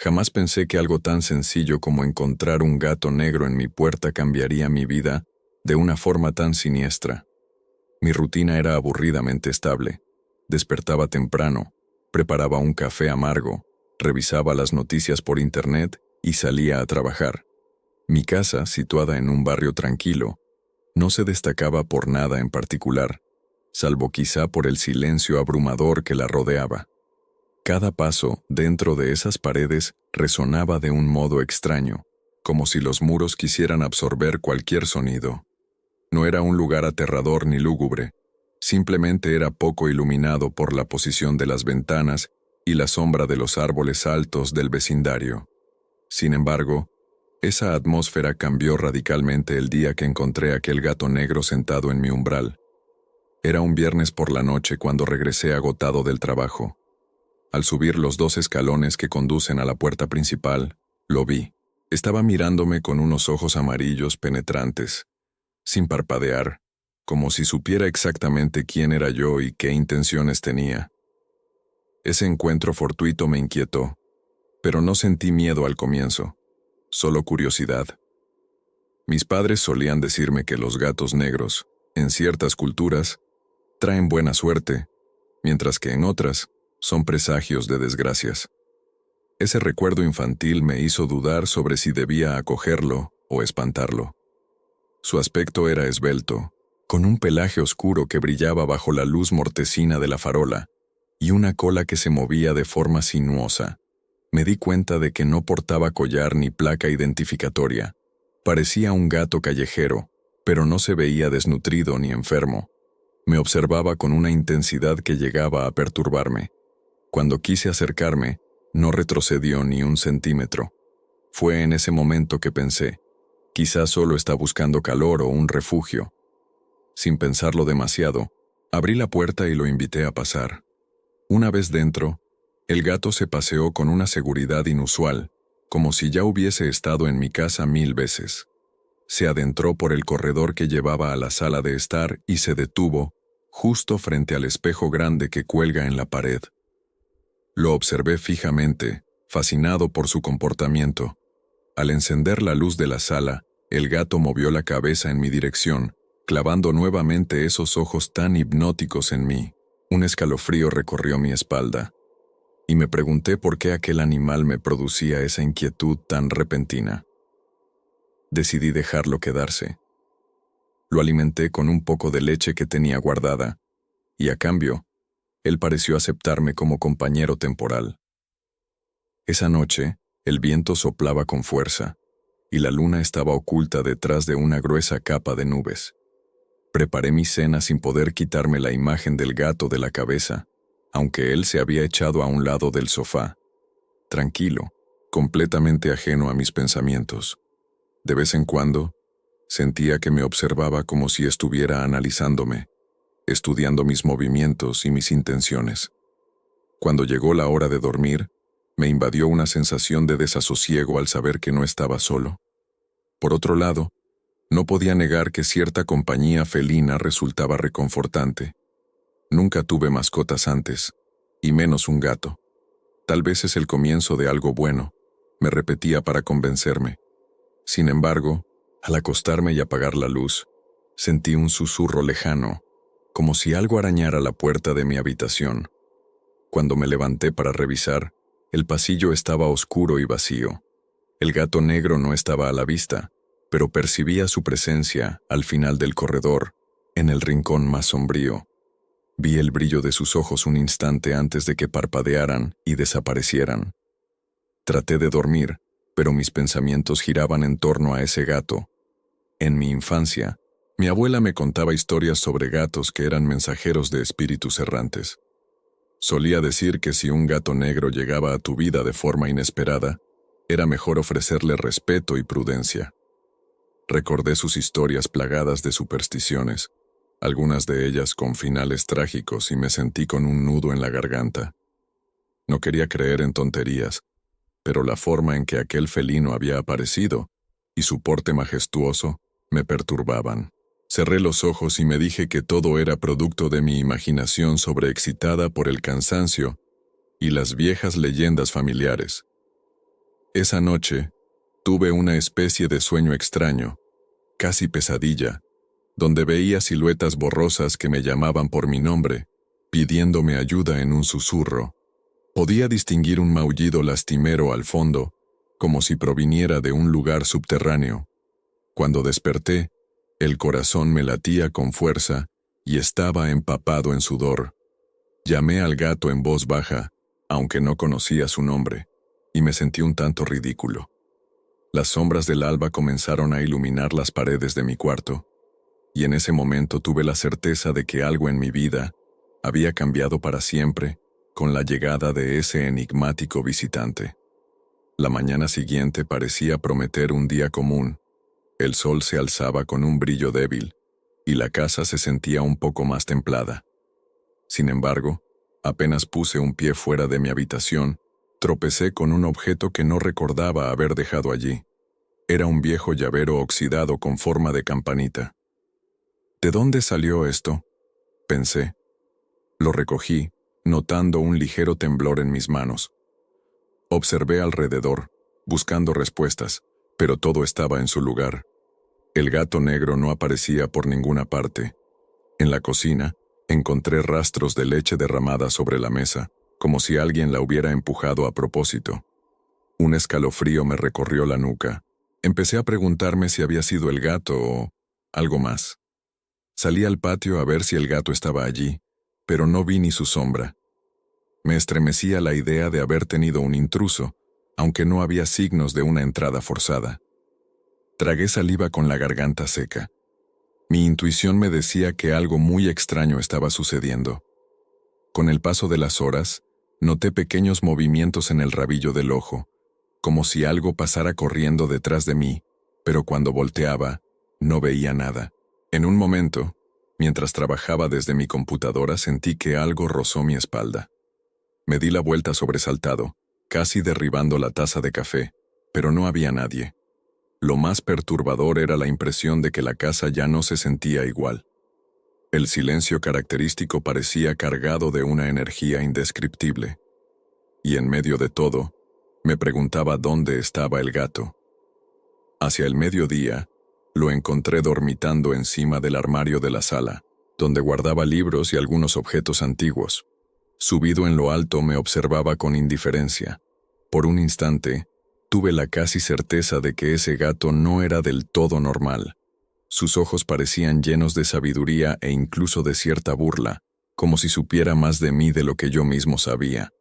Jamás pensé que algo tan sencillo como encontrar un gato negro en mi puerta cambiaría mi vida de una forma tan siniestra. Mi rutina era aburridamente estable. Despertaba temprano, preparaba un café amargo, revisaba las noticias por internet y salía a trabajar. Mi casa, situada en un barrio tranquilo, no se destacaba por nada en particular, salvo quizá por el silencio abrumador que la rodeaba. Cada paso dentro de esas paredes resonaba de un modo extraño, como si los muros quisieran absorber cualquier sonido. No era un lugar aterrador ni lúgubre, simplemente era poco iluminado por la posición de las ventanas y la sombra de los árboles altos del vecindario. Sin embargo, esa atmósfera cambió radicalmente el día que encontré aquel gato negro sentado en mi umbral. Era un viernes por la noche cuando regresé agotado del trabajo. Al subir los 2 escalones que conducen a la puerta principal, lo vi. Estaba mirándome con unos ojos amarillos penetrantes, sin parpadear, como si supiera exactamente quién era yo y qué intenciones tenía. Ese encuentro fortuito me inquietó, pero no sentí miedo al comienzo, solo curiosidad. Mis padres solían decirme que los gatos negros, en ciertas culturas, traen buena suerte, mientras que en otras son presagios de desgracias. Ese recuerdo infantil me hizo dudar sobre si debía acogerlo o espantarlo. Su aspecto era esbelto, con un pelaje oscuro que brillaba bajo la luz mortecina de la farola, y una cola que se movía de forma sinuosa. Me di cuenta de que no portaba collar ni placa identificatoria. Parecía un gato callejero, pero no se veía desnutrido ni enfermo. Me observaba con una intensidad que llegaba a perturbarme. Cuando quise acercarme, no retrocedió ni un centímetro. Fue en ese momento que pensé, quizás solo está buscando calor o un refugio. Sin pensarlo demasiado, abrí la puerta y lo invité a pasar. Una vez dentro, el gato se paseó con una seguridad inusual, como si ya hubiese estado en mi casa 1000 veces. Se adentró por el corredor que llevaba a la sala de estar y se detuvo, justo frente al espejo grande que cuelga en la pared. Lo observé fijamente, fascinado por su comportamiento. Al encender la luz de la sala, el gato movió la cabeza en mi dirección, clavando nuevamente esos ojos tan hipnóticos en mí. Un escalofrío recorrió mi espalda, y me pregunté por qué aquel animal me producía esa inquietud tan repentina. Decidí dejarlo quedarse. Lo alimenté con un poco de leche que tenía guardada, y a cambio, él pareció aceptarme como compañero temporal. Esa noche, el viento soplaba con fuerza, y la luna estaba oculta detrás de una gruesa capa de nubes. Preparé mi cena sin poder quitarme la imagen del gato de la cabeza, aunque él se había echado a un lado del sofá, tranquilo, completamente ajeno a mis pensamientos. De vez en cuando, sentía que me observaba como si estuviera analizándome, estudiando mis movimientos y mis intenciones. Cuando llegó la hora de dormir, me invadió una sensación de desasosiego al saber que no estaba solo. Por otro lado, no podía negar que cierta compañía felina resultaba reconfortante. Nunca tuve mascotas antes, y menos un gato. Tal vez es el comienzo de algo bueno, me repetía para convencerme. Sin embargo, al acostarme y apagar la luz, sentí un susurro lejano, como si algo arañara la puerta de mi habitación. Cuando me levanté para revisar, el pasillo estaba oscuro y vacío. El gato negro no estaba a la vista, pero percibía su presencia al final del corredor, en el rincón más sombrío. Vi el brillo de sus ojos un instante antes de que parpadearan y desaparecieran. Traté de dormir, pero mis pensamientos giraban en torno a ese gato. En mi infancia, mi abuela me contaba historias sobre gatos que eran mensajeros de espíritus errantes. Solía decir que si un gato negro llegaba a tu vida de forma inesperada, era mejor ofrecerle respeto y prudencia. Recordé sus historias plagadas de supersticiones, algunas de ellas con finales trágicos, y me sentí con un nudo en la garganta. No quería creer en tonterías, pero la forma en que aquel felino había aparecido y su porte majestuoso me perturbaban. Cerré los ojos y me dije que todo era producto de mi imaginación sobreexcitada por el cansancio y las viejas leyendas familiares. Esa noche, tuve una especie de sueño extraño, casi pesadilla, donde veía siluetas borrosas que me llamaban por mi nombre, pidiéndome ayuda en un susurro. Podía distinguir un maullido lastimero al fondo, como si proviniera de un lugar subterráneo. Cuando desperté, el corazón me latía con fuerza y estaba empapado en sudor. Llamé al gato en voz baja, aunque no conocía su nombre, y me sentí un tanto ridículo. Las sombras del alba comenzaron a iluminar las paredes de mi cuarto, y en ese momento tuve la certeza de que algo en mi vida había cambiado para siempre con la llegada de ese enigmático visitante. La mañana siguiente parecía prometer un día común. El sol se alzaba con un brillo débil, y la casa se sentía un poco más templada. Sin embargo, apenas puse un pie fuera de mi habitación, tropecé con un objeto que no recordaba haber dejado allí. Era un viejo llavero oxidado con forma de campanita. ¿De dónde salió esto?, pensé. Lo recogí, notando un ligero temblor en mis manos. Observé alrededor, buscando respuestas, pero todo estaba en su lugar. El gato negro no aparecía por ninguna parte. En la cocina, encontré rastros de leche derramada sobre la mesa, como si alguien la hubiera empujado a propósito. Un escalofrío me recorrió la nuca. Empecé a preguntarme si había sido el gato o algo más. Salí al patio a ver si el gato estaba allí, pero no vi ni su sombra. Me estremecía la idea de haber tenido un intruso, aunque no había signos de una entrada forzada. Tragué saliva con la garganta seca. Mi intuición me decía que algo muy extraño estaba sucediendo. Con el paso de las horas, noté pequeños movimientos en el rabillo del ojo, como si algo pasara corriendo detrás de mí, pero cuando volteaba, no veía nada. En un momento, mientras trabajaba desde mi computadora, sentí que algo rozó mi espalda. Me di la vuelta sobresaltado, casi derribando la taza de café, pero no había nadie. Lo más perturbador era la impresión de que la casa ya no se sentía igual. El silencio característico parecía cargado de una energía indescriptible. Y en medio de todo, me preguntaba dónde estaba el gato. Hacia el mediodía, lo encontré dormitando encima del armario de la sala, donde guardaba libros y algunos objetos antiguos. Subido en lo alto me observaba con indiferencia. Por un instante, tuve la casi certeza de que ese gato no era del todo normal. Sus ojos parecían llenos de sabiduría e incluso de cierta burla, como si supiera más de mí de lo que yo mismo sabía.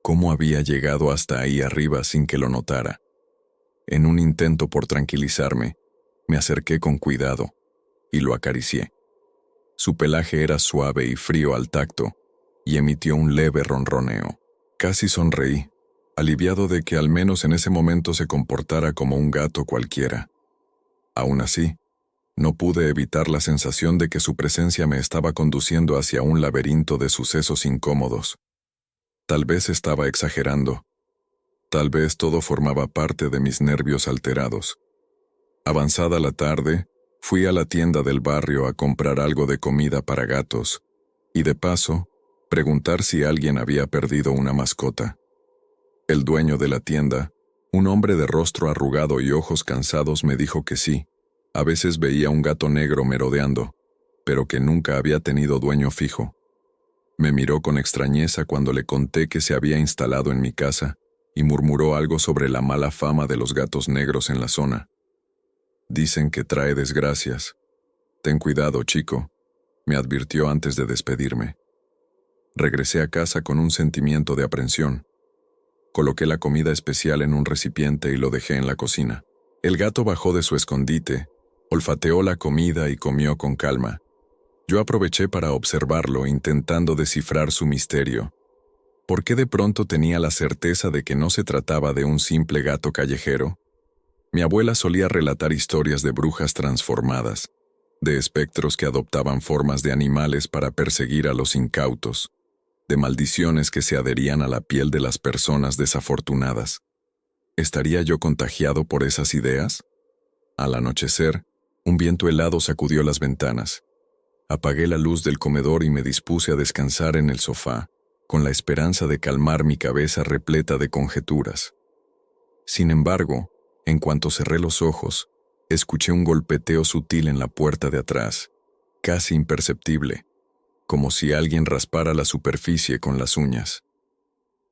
¿Cómo había llegado hasta ahí arriba sin que lo notara? En un intento por tranquilizarme, me acerqué con cuidado y lo acaricié. Su pelaje era suave y frío al tacto, y emitió un leve ronroneo. Casi sonreí, aliviado de que al menos en ese momento se comportara como un gato cualquiera. Aún así, no pude evitar la sensación de que su presencia me estaba conduciendo hacia un laberinto de sucesos incómodos. Tal vez estaba exagerando. Tal vez todo formaba parte de mis nervios alterados. Avanzada la tarde, fui a la tienda del barrio a comprar algo de comida para gatos, y de paso, preguntar si alguien había perdido una mascota. El dueño de la tienda, un hombre de rostro arrugado y ojos cansados, me dijo que sí, a veces veía un gato negro merodeando, pero que nunca había tenido dueño fijo. Me miró con extrañeza cuando le conté que se había instalado en mi casa y murmuró algo sobre la mala fama de los gatos negros en la zona. Dicen que trae desgracias. Ten cuidado, chico, me advirtió antes de despedirme. Regresé a casa con un sentimiento de aprensión. Coloqué la comida especial en un recipiente y lo dejé en la cocina. El gato bajó de su escondite, olfateó la comida y comió con calma. Yo aproveché para observarlo, intentando descifrar su misterio. ¿Por qué de pronto tenía la certeza de que no se trataba de un simple gato callejero? Mi abuela solía relatar historias de brujas transformadas, de espectros que adoptaban formas de animales para perseguir a los incautos, de maldiciones que se adherían a la piel de las personas desafortunadas. ¿Estaría yo contagiado por esas ideas? Al anochecer, un viento helado sacudió las ventanas. Apagué la luz del comedor y me dispuse a descansar en el sofá, con la esperanza de calmar mi cabeza repleta de conjeturas. Sin embargo, en cuanto cerré los ojos, escuché un golpeteo sutil en la puerta de atrás, casi imperceptible, como si alguien raspara la superficie con las uñas.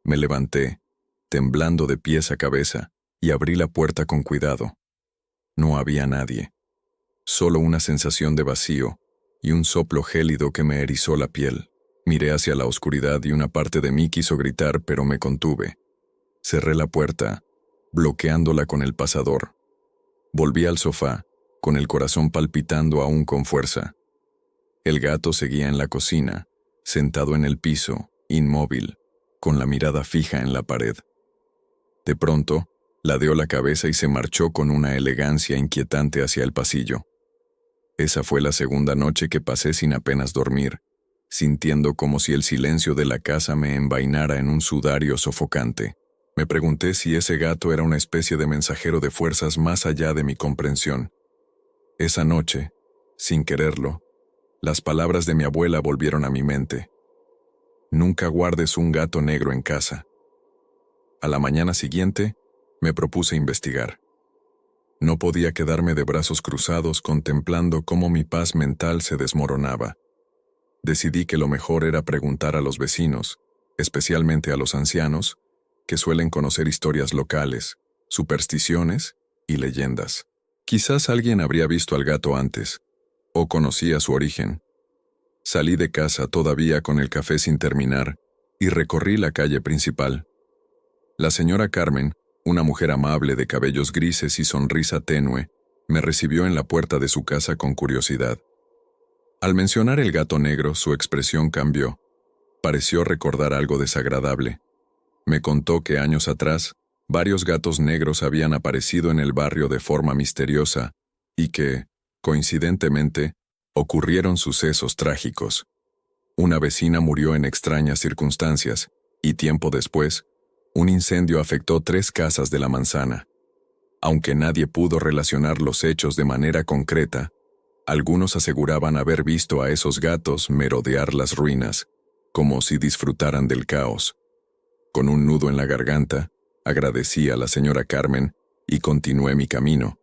Me levanté, temblando de pies a cabeza, y abrí la puerta con cuidado. No había nadie, solo una sensación de vacío y un soplo gélido que me erizó la piel. Miré hacia la oscuridad y una parte de mí quiso gritar, pero me contuve. Cerré la puerta, bloqueándola con el pasador. Volví al sofá, con el corazón palpitando aún con fuerza. El gato seguía en la cocina, sentado en el piso, inmóvil, con la mirada fija en la pared. De pronto, ladeó la cabeza y se marchó con una elegancia inquietante hacia el pasillo. Esa fue la segunda noche que pasé sin apenas dormir, sintiendo como si el silencio de la casa me envainara en un sudario sofocante. Me pregunté si ese gato era una especie de mensajero de fuerzas más allá de mi comprensión. Esa noche, sin quererlo, las palabras de mi abuela volvieron a mi mente. Nunca guardes un gato negro en casa. A la mañana siguiente, me propuse investigar. No podía quedarme de brazos cruzados contemplando cómo mi paz mental se desmoronaba. Decidí que lo mejor era preguntar a los vecinos, especialmente a los ancianos, que suelen conocer historias locales, supersticiones y leyendas. Quizás alguien habría visto al gato antes, o conocía su origen. Salí de casa todavía con el café sin terminar y recorrí la calle principal. La señora Carmen, una mujer amable de cabellos grises y sonrisa tenue, me recibió en la puerta de su casa con curiosidad. Al mencionar el gato negro, su expresión cambió. Pareció recordar algo desagradable. Me contó que años atrás, varios gatos negros habían aparecido en el barrio de forma misteriosa y que, coincidentemente, ocurrieron sucesos trágicos. Una vecina murió en extrañas circunstancias y tiempo después, un incendio afectó 3 casas de la manzana. Aunque nadie pudo relacionar los hechos de manera concreta, algunos aseguraban haber visto a esos gatos merodear las ruinas, como si disfrutaran del caos. Con un nudo en la garganta, agradecí a la señora Carmen y continué mi camino,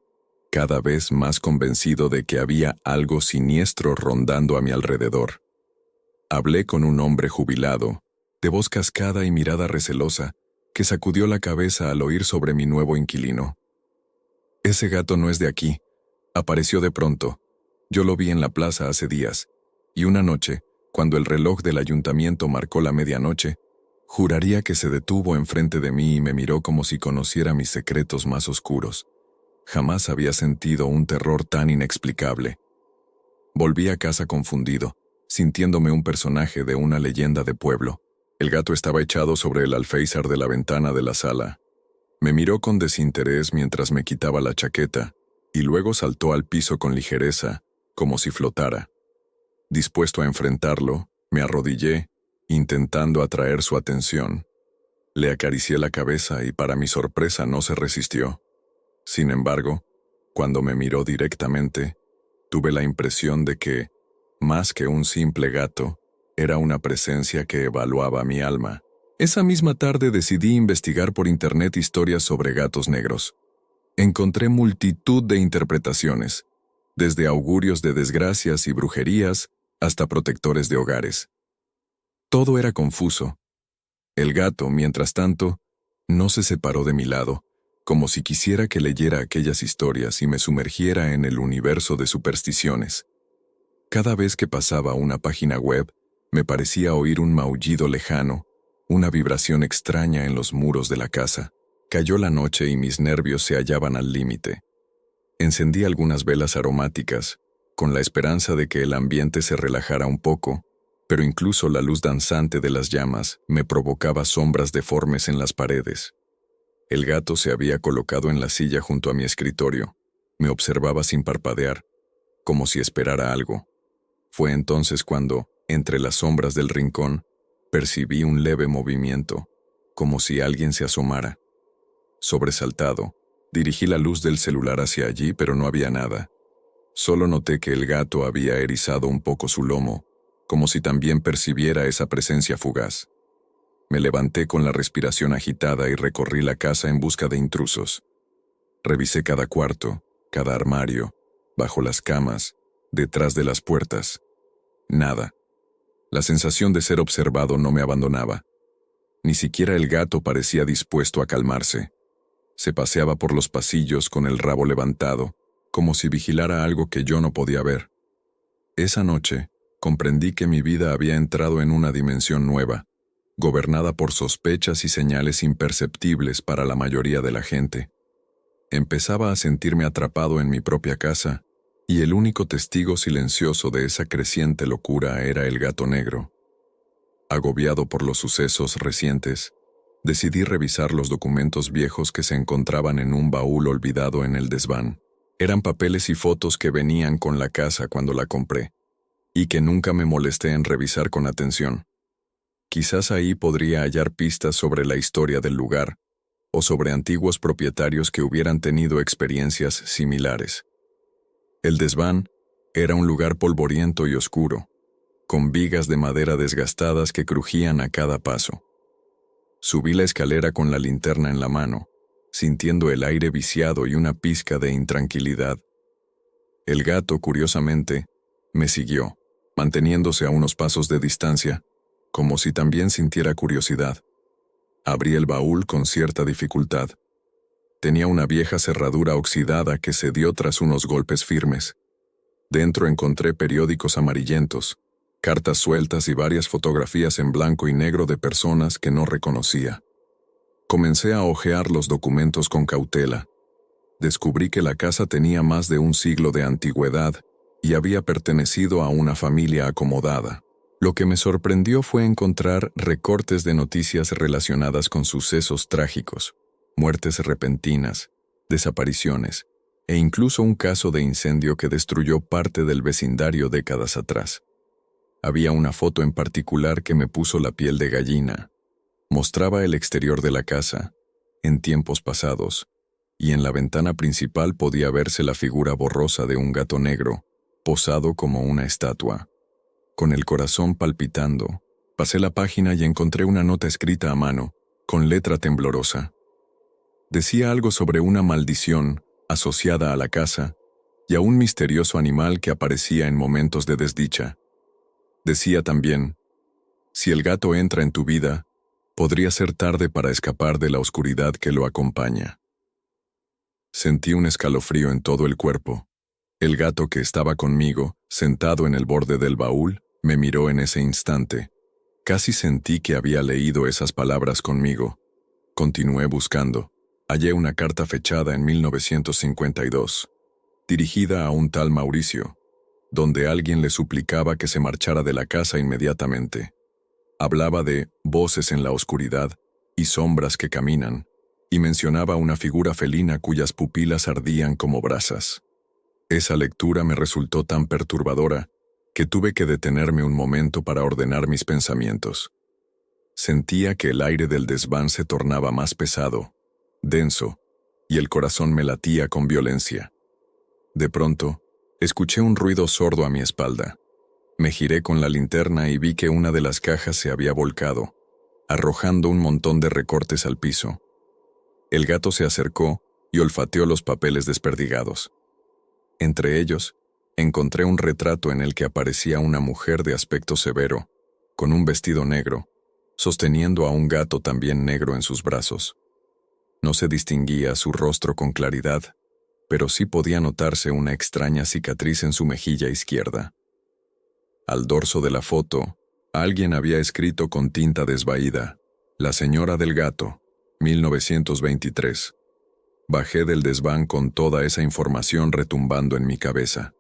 cada vez más convencido de que había algo siniestro rondando a mi alrededor. Hablé con un hombre jubilado, de voz cascada y mirada recelosa, que sacudió la cabeza al oír sobre mi nuevo inquilino. Ese gato no es de aquí. Apareció de pronto. Yo lo vi en la plaza hace días, y una noche, cuando el reloj del ayuntamiento marcó la medianoche, juraría que se detuvo enfrente de mí y me miró como si conociera mis secretos más oscuros. Jamás había sentido un terror tan inexplicable. Volví a casa confundido, sintiéndome un personaje de una leyenda de pueblo. El gato estaba echado sobre el alféizar de la ventana de la sala. Me miró con desinterés mientras me quitaba la chaqueta, y luego saltó al piso con ligereza, como si flotara. Dispuesto a enfrentarlo, me arrodillé, intentando atraer su atención. Le acaricié la cabeza y para mi sorpresa no se resistió. Sin embargo, cuando me miró directamente, tuve la impresión de que, más que un simple gato, era una presencia que evaluaba mi alma. Esa misma tarde decidí investigar por internet historias sobre gatos negros. Encontré multitud de interpretaciones, desde augurios de desgracias y brujerías hasta protectores de hogares. Todo era confuso. El gato, mientras tanto, no se separó de mi lado, como si quisiera que leyera aquellas historias y me sumergiera en el universo de supersticiones. Cada vez que pasaba una página web, me parecía oír un maullido lejano, una vibración extraña en los muros de la casa. Cayó la noche y mis nervios se hallaban al límite. Encendí algunas velas aromáticas, con la esperanza de que el ambiente se relajara un poco, pero incluso la luz danzante de las llamas me provocaba sombras deformes en las paredes. El gato se había colocado en la silla junto a mi escritorio. Me observaba sin parpadear, como si esperara algo. Fue entonces cuando, entre las sombras del rincón, percibí un leve movimiento, como si alguien se asomara. Sobresaltado, dirigí la luz del celular hacia allí, pero no había nada. Solo noté que el gato había erizado un poco su lomo, como si también percibiera esa presencia fugaz. Me levanté con la respiración agitada y recorrí la casa en busca de intrusos. Revisé cada cuarto, cada armario, bajo las camas, detrás de las puertas. Nada. La sensación de ser observado no me abandonaba. Ni siquiera el gato parecía dispuesto a calmarse. Se paseaba por los pasillos con el rabo levantado, como si vigilara algo que yo no podía ver. Esa noche, comprendí que mi vida había entrado en una dimensión nueva, gobernada por sospechas y señales imperceptibles para la mayoría de la gente. Empezaba a sentirme atrapado en mi propia casa, y el único testigo silencioso de esa creciente locura era el gato negro. Agobiado por los sucesos recientes, decidí revisar los documentos viejos que se encontraban en un baúl olvidado en el desván. Eran papeles y fotos que venían con la casa cuando la compré, y que nunca me molesté en revisar con atención. Quizás ahí podría hallar pistas sobre la historia del lugar, o sobre antiguos propietarios que hubieran tenido experiencias similares. El desván era un lugar polvoriento y oscuro, con vigas de madera desgastadas que crujían a cada paso. Subí la escalera con la linterna en la mano, sintiendo el aire viciado y una pizca de intranquilidad. El gato, curiosamente, me siguió, manteniéndose a unos pasos de distancia, como si también sintiera curiosidad. Abrí el baúl con cierta dificultad. Tenía una vieja cerradura oxidada que cedió tras unos golpes firmes. Dentro encontré periódicos amarillentos, cartas sueltas y varias fotografías en blanco y negro de personas que no reconocía. Comencé a hojear los documentos con cautela. Descubrí que la casa tenía más de un siglo de antigüedad y había pertenecido a una familia acomodada. Lo que me sorprendió fue encontrar recortes de noticias relacionadas con sucesos trágicos, muertes repentinas, desapariciones, e incluso un caso de incendio que destruyó parte del vecindario décadas atrás. Había una foto en particular que me puso la piel de gallina. Mostraba el exterior de la casa, en tiempos pasados, y en la ventana principal podía verse la figura borrosa de un gato negro, posado como una estatua. Con el corazón palpitando, pasé la página y encontré una nota escrita a mano, con letra temblorosa. Decía algo sobre una maldición asociada a la casa y a un misterioso animal que aparecía en momentos de desdicha. Decía también, si el gato entra en tu vida, podría ser tarde para escapar de la oscuridad que lo acompaña. Sentí un escalofrío en todo el cuerpo. El gato que estaba conmigo, sentado en el borde del baúl, me miró en ese instante. Casi sentí que había leído esas palabras conmigo. Continué buscando. Hallé una carta fechada en 1952, dirigida a un tal Mauricio, donde alguien le suplicaba que se marchara de la casa inmediatamente. Hablaba de voces en la oscuridad y sombras que caminan, y mencionaba una figura felina cuyas pupilas ardían como brasas. Esa lectura me resultó tan perturbadora que tuve que detenerme un momento para ordenar mis pensamientos. Sentía que el aire del desván se tornaba más pesado, denso, y el corazón me latía con violencia. De pronto, escuché un ruido sordo a mi espalda. Me giré con la linterna y vi que una de las cajas se había volcado, arrojando un montón de recortes al piso. El gato se acercó y olfateó los papeles desperdigados. Entre ellos, encontré un retrato en el que aparecía una mujer de aspecto severo, con un vestido negro, sosteniendo a un gato también negro en sus brazos. No se distinguía su rostro con claridad, pero sí podía notarse una extraña cicatriz en su mejilla izquierda. Al dorso de la foto, alguien había escrito con tinta desvaída, «La señora del gato, 1923». Bajé del desván con toda esa información retumbando en mi cabeza.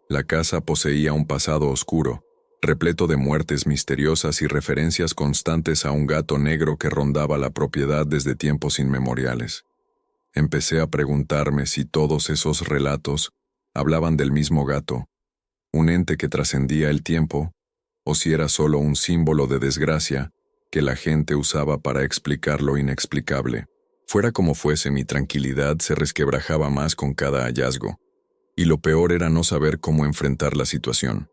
La casa poseía un pasado oscuro, repleto de muertes misteriosas y referencias constantes a un gato negro que rondaba la propiedad desde tiempos inmemoriales. Empecé a preguntarme si todos esos relatos hablaban del mismo gato, un ente que trascendía el tiempo, o si era solo un símbolo de desgracia que la gente usaba para explicar lo inexplicable. Fuera como fuese, mi tranquilidad se resquebrajaba más con cada hallazgo, y lo peor era no saber cómo enfrentar la situación.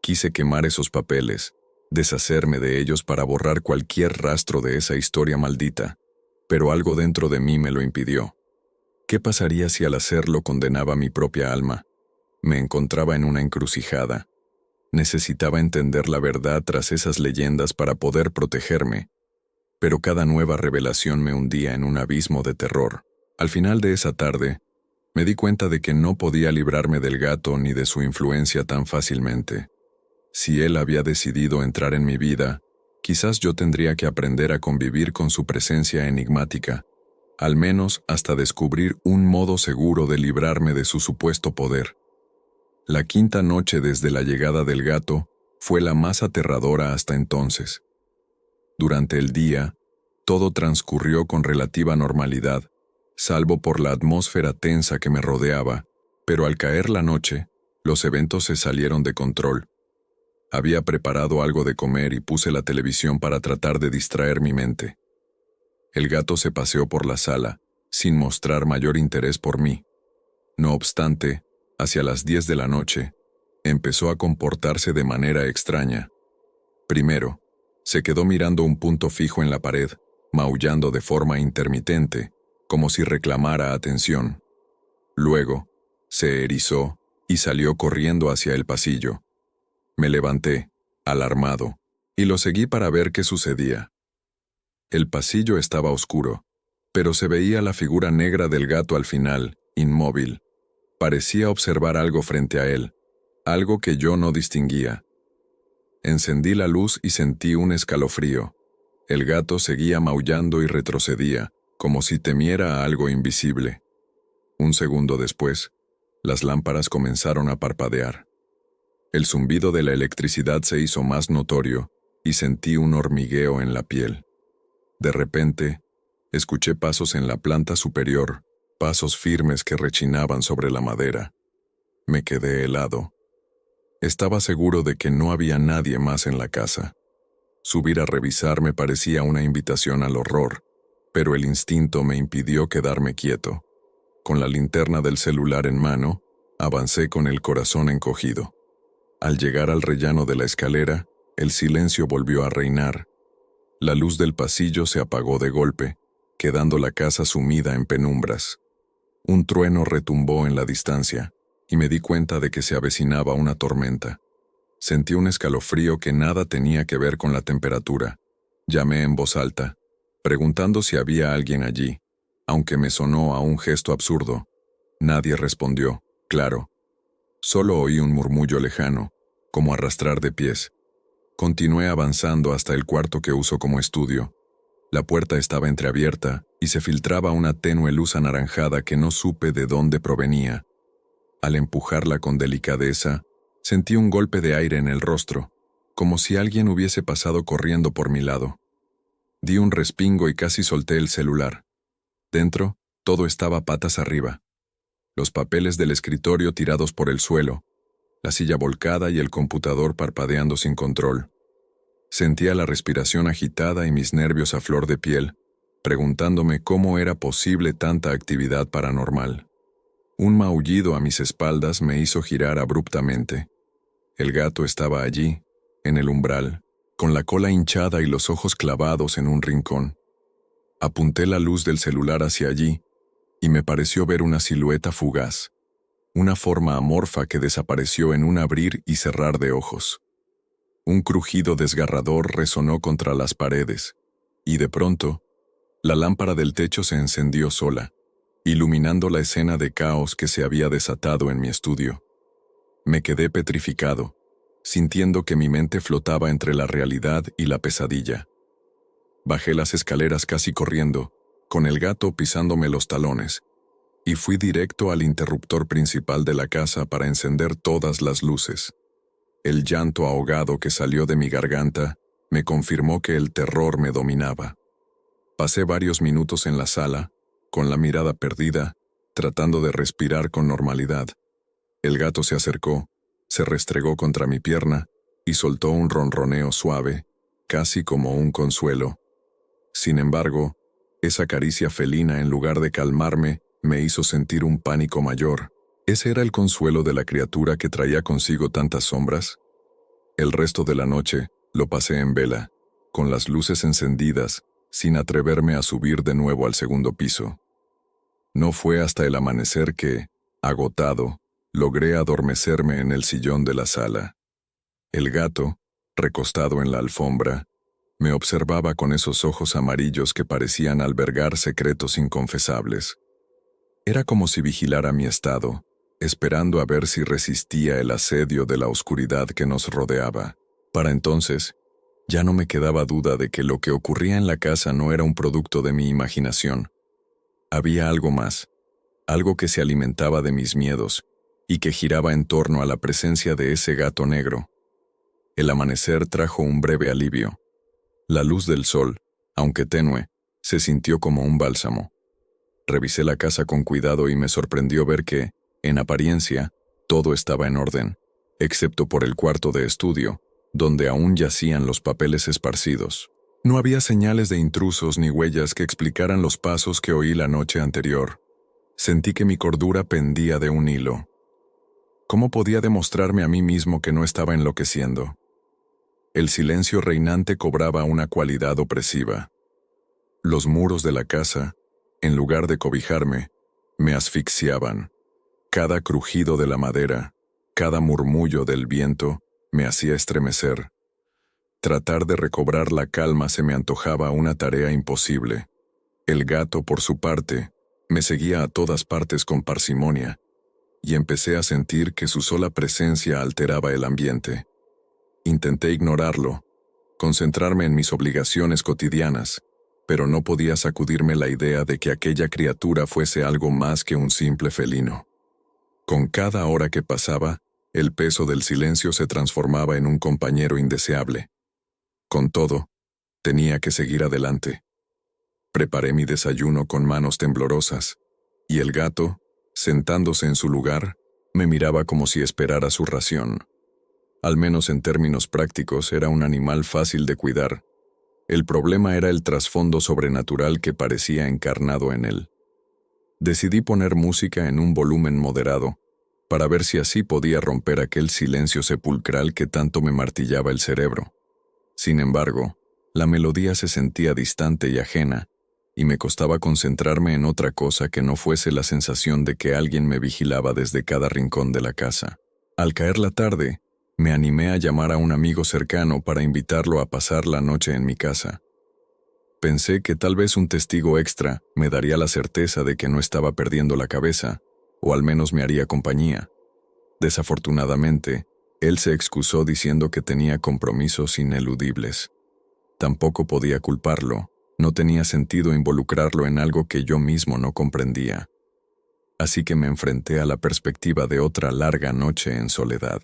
Quise quemar esos papeles, deshacerme de ellos para borrar cualquier rastro de esa historia maldita, pero algo dentro de mí me lo impidió. ¿Qué pasaría si al hacerlo condenaba mi propia alma? Me encontraba en una encrucijada. Necesitaba entender la verdad tras esas leyendas para poder protegerme, pero cada nueva revelación me hundía en un abismo de terror. Al final de esa tarde, me di cuenta de que no podía librarme del gato ni de su influencia tan fácilmente. Si él había decidido entrar en mi vida, quizás yo tendría que aprender a convivir con su presencia enigmática, al menos hasta descubrir un modo seguro de librarme de su supuesto poder. La quinta noche desde la llegada del gato fue la más aterradora hasta entonces. Durante el día, todo transcurrió con relativa normalidad, salvo por la atmósfera tensa que me rodeaba, pero al caer la noche, los eventos se salieron de control. Había preparado algo de comer y puse la televisión para tratar de distraer mi mente. El gato se paseó por la sala, sin mostrar mayor interés por mí. No obstante, hacia las 10 de la noche, empezó a comportarse de manera extraña. Primero, se quedó mirando un punto fijo en la pared, maullando de forma intermitente, como si reclamara atención. Luego, se erizó y salió corriendo hacia el pasillo. Me levanté, alarmado, y lo seguí para ver qué sucedía. El pasillo estaba oscuro, pero se veía la figura negra del gato al final, inmóvil. Parecía observar algo frente a él, algo que yo no distinguía. Encendí la luz y sentí un escalofrío. El gato seguía maullando y retrocedía, como si temiera a algo invisible. Un segundo después, las lámparas comenzaron a parpadear. El zumbido de la electricidad se hizo más notorio y sentí un hormigueo en la piel. De repente, escuché pasos en la planta superior, pasos firmes que rechinaban sobre la madera. Me quedé helado. Estaba seguro de que no había nadie más en la casa. Subir a revisar me parecía una invitación al horror, pero el instinto me impidió quedarme quieto. Con la linterna del celular en mano, avancé con el corazón encogido. Al llegar al rellano de la escalera, el silencio volvió a reinar. La luz del pasillo se apagó de golpe, quedando la casa sumida en penumbras. Un trueno retumbó en la distancia, y me di cuenta de que se avecinaba una tormenta. Sentí un escalofrío que nada tenía que ver con la temperatura. Llamé en voz alta, preguntando si había alguien allí, aunque me sonó a un gesto absurdo. Nadie respondió, claro. Solo oí un murmullo lejano, como arrastrar de pies. Continué avanzando hasta el cuarto que uso como estudio. La puerta estaba entreabierta y se filtraba una tenue luz anaranjada que no supe de dónde provenía. Al empujarla con delicadeza, sentí un golpe de aire en el rostro, como si alguien hubiese pasado corriendo por mi lado. Di un respingo y casi solté el celular. Dentro, todo estaba patas arriba. Los papeles del escritorio tirados por el suelo, la silla volcada y el computador parpadeando sin control. Sentía la respiración agitada y mis nervios a flor de piel, preguntándome cómo era posible tanta actividad paranormal. Un maullido a mis espaldas me hizo girar abruptamente. El gato estaba allí, en el umbral, con la cola hinchada y los ojos clavados en un rincón. Apunté la luz del celular hacia allí, y me pareció ver una silueta fugaz, una forma amorfa que desapareció en un abrir y cerrar de ojos. Un crujido desgarrador resonó contra las paredes, y de pronto, la lámpara del techo se encendió sola, iluminando la escena de caos que se había desatado en mi estudio. Me quedé petrificado, sintiendo que mi mente flotaba entre la realidad y la pesadilla. Bajé las escaleras casi corriendo, con el gato pisándome los talones, y fui directo al interruptor principal de la casa para encender todas las luces. El llanto ahogado que salió de mi garganta me confirmó que el terror me dominaba. Pasé varios minutos en la sala, con la mirada perdida, tratando de respirar con normalidad. El gato se acercó, se restregó contra mi pierna y soltó un ronroneo suave, casi como un consuelo. Sin embargo, esa caricia felina, en lugar de calmarme, me hizo sentir un pánico mayor. ¿Ese era el consuelo de la criatura que traía consigo tantas sombras? El resto de la noche, Lo pasé en vela, con las luces encendidas, sin atreverme a subir de nuevo al segundo piso. No fue hasta el amanecer que, agotado, logré adormecerme en el sillón de la sala. El gato, recostado en la alfombra, me observaba con esos ojos amarillos que parecían albergar secretos inconfesables. Era como si vigilara mi estado, esperando a ver si resistía el asedio de la oscuridad que nos rodeaba. Para entonces, ya no me quedaba duda de que lo que ocurría en la casa no era un producto de mi imaginación. Había algo más, algo que se alimentaba de mis miedos y que giraba en torno a la presencia de ese gato negro. El amanecer trajo un breve alivio. La luz del sol, aunque tenue, se sintió como un bálsamo. Revisé la casa con cuidado y me sorprendió ver que, en apariencia, todo estaba en orden, excepto por el cuarto de estudio, donde aún yacían los papeles esparcidos. No había señales de intrusos ni huellas que explicaran los pasos que oí la noche anterior. Sentí que mi cordura pendía de un hilo. ¿Cómo podía demostrarme a mí mismo que no estaba enloqueciendo? El silencio reinante cobraba una cualidad opresiva. Los muros de la casa, en lugar de cobijarme, me asfixiaban. Cada crujido de la madera, cada murmullo del viento, me hacía estremecer. Tratar de recobrar la calma se me antojaba una tarea imposible. El gato, por su parte, me seguía a todas partes con parsimonia, y empecé a sentir que su sola presencia alteraba el ambiente. Intenté ignorarlo, concentrarme en mis obligaciones cotidianas, pero no podía sacudirme la idea de que aquella criatura fuese algo más que un simple felino. Con cada hora que pasaba, el peso del silencio se transformaba en un compañero indeseable. Con todo, tenía que seguir adelante. Preparé mi desayuno con manos temblorosas, y el gato, sentándose en su lugar, me miraba como si esperara su ración. Al menos en términos prácticos era un animal fácil de cuidar. El problema era el trasfondo sobrenatural que parecía encarnado en él. Decidí poner música en un volumen moderado, para ver si así podía romper aquel silencio sepulcral que tanto me martillaba el cerebro. Sin embargo, la melodía se sentía distante y ajena, y me costaba concentrarme en otra cosa que no fuese la sensación de que alguien me vigilaba desde cada rincón de la casa. Al caer la tarde, me animé a llamar a un amigo cercano para invitarlo a pasar la noche en mi casa. Pensé que tal vez un testigo extra me daría la certeza de que no estaba perdiendo la cabeza, o al menos me haría compañía. Desafortunadamente, él se excusó diciendo que tenía compromisos ineludibles. Tampoco podía culparlo, no tenía sentido involucrarlo en algo que yo mismo no comprendía. Así que me enfrenté a la perspectiva de otra larga noche en soledad.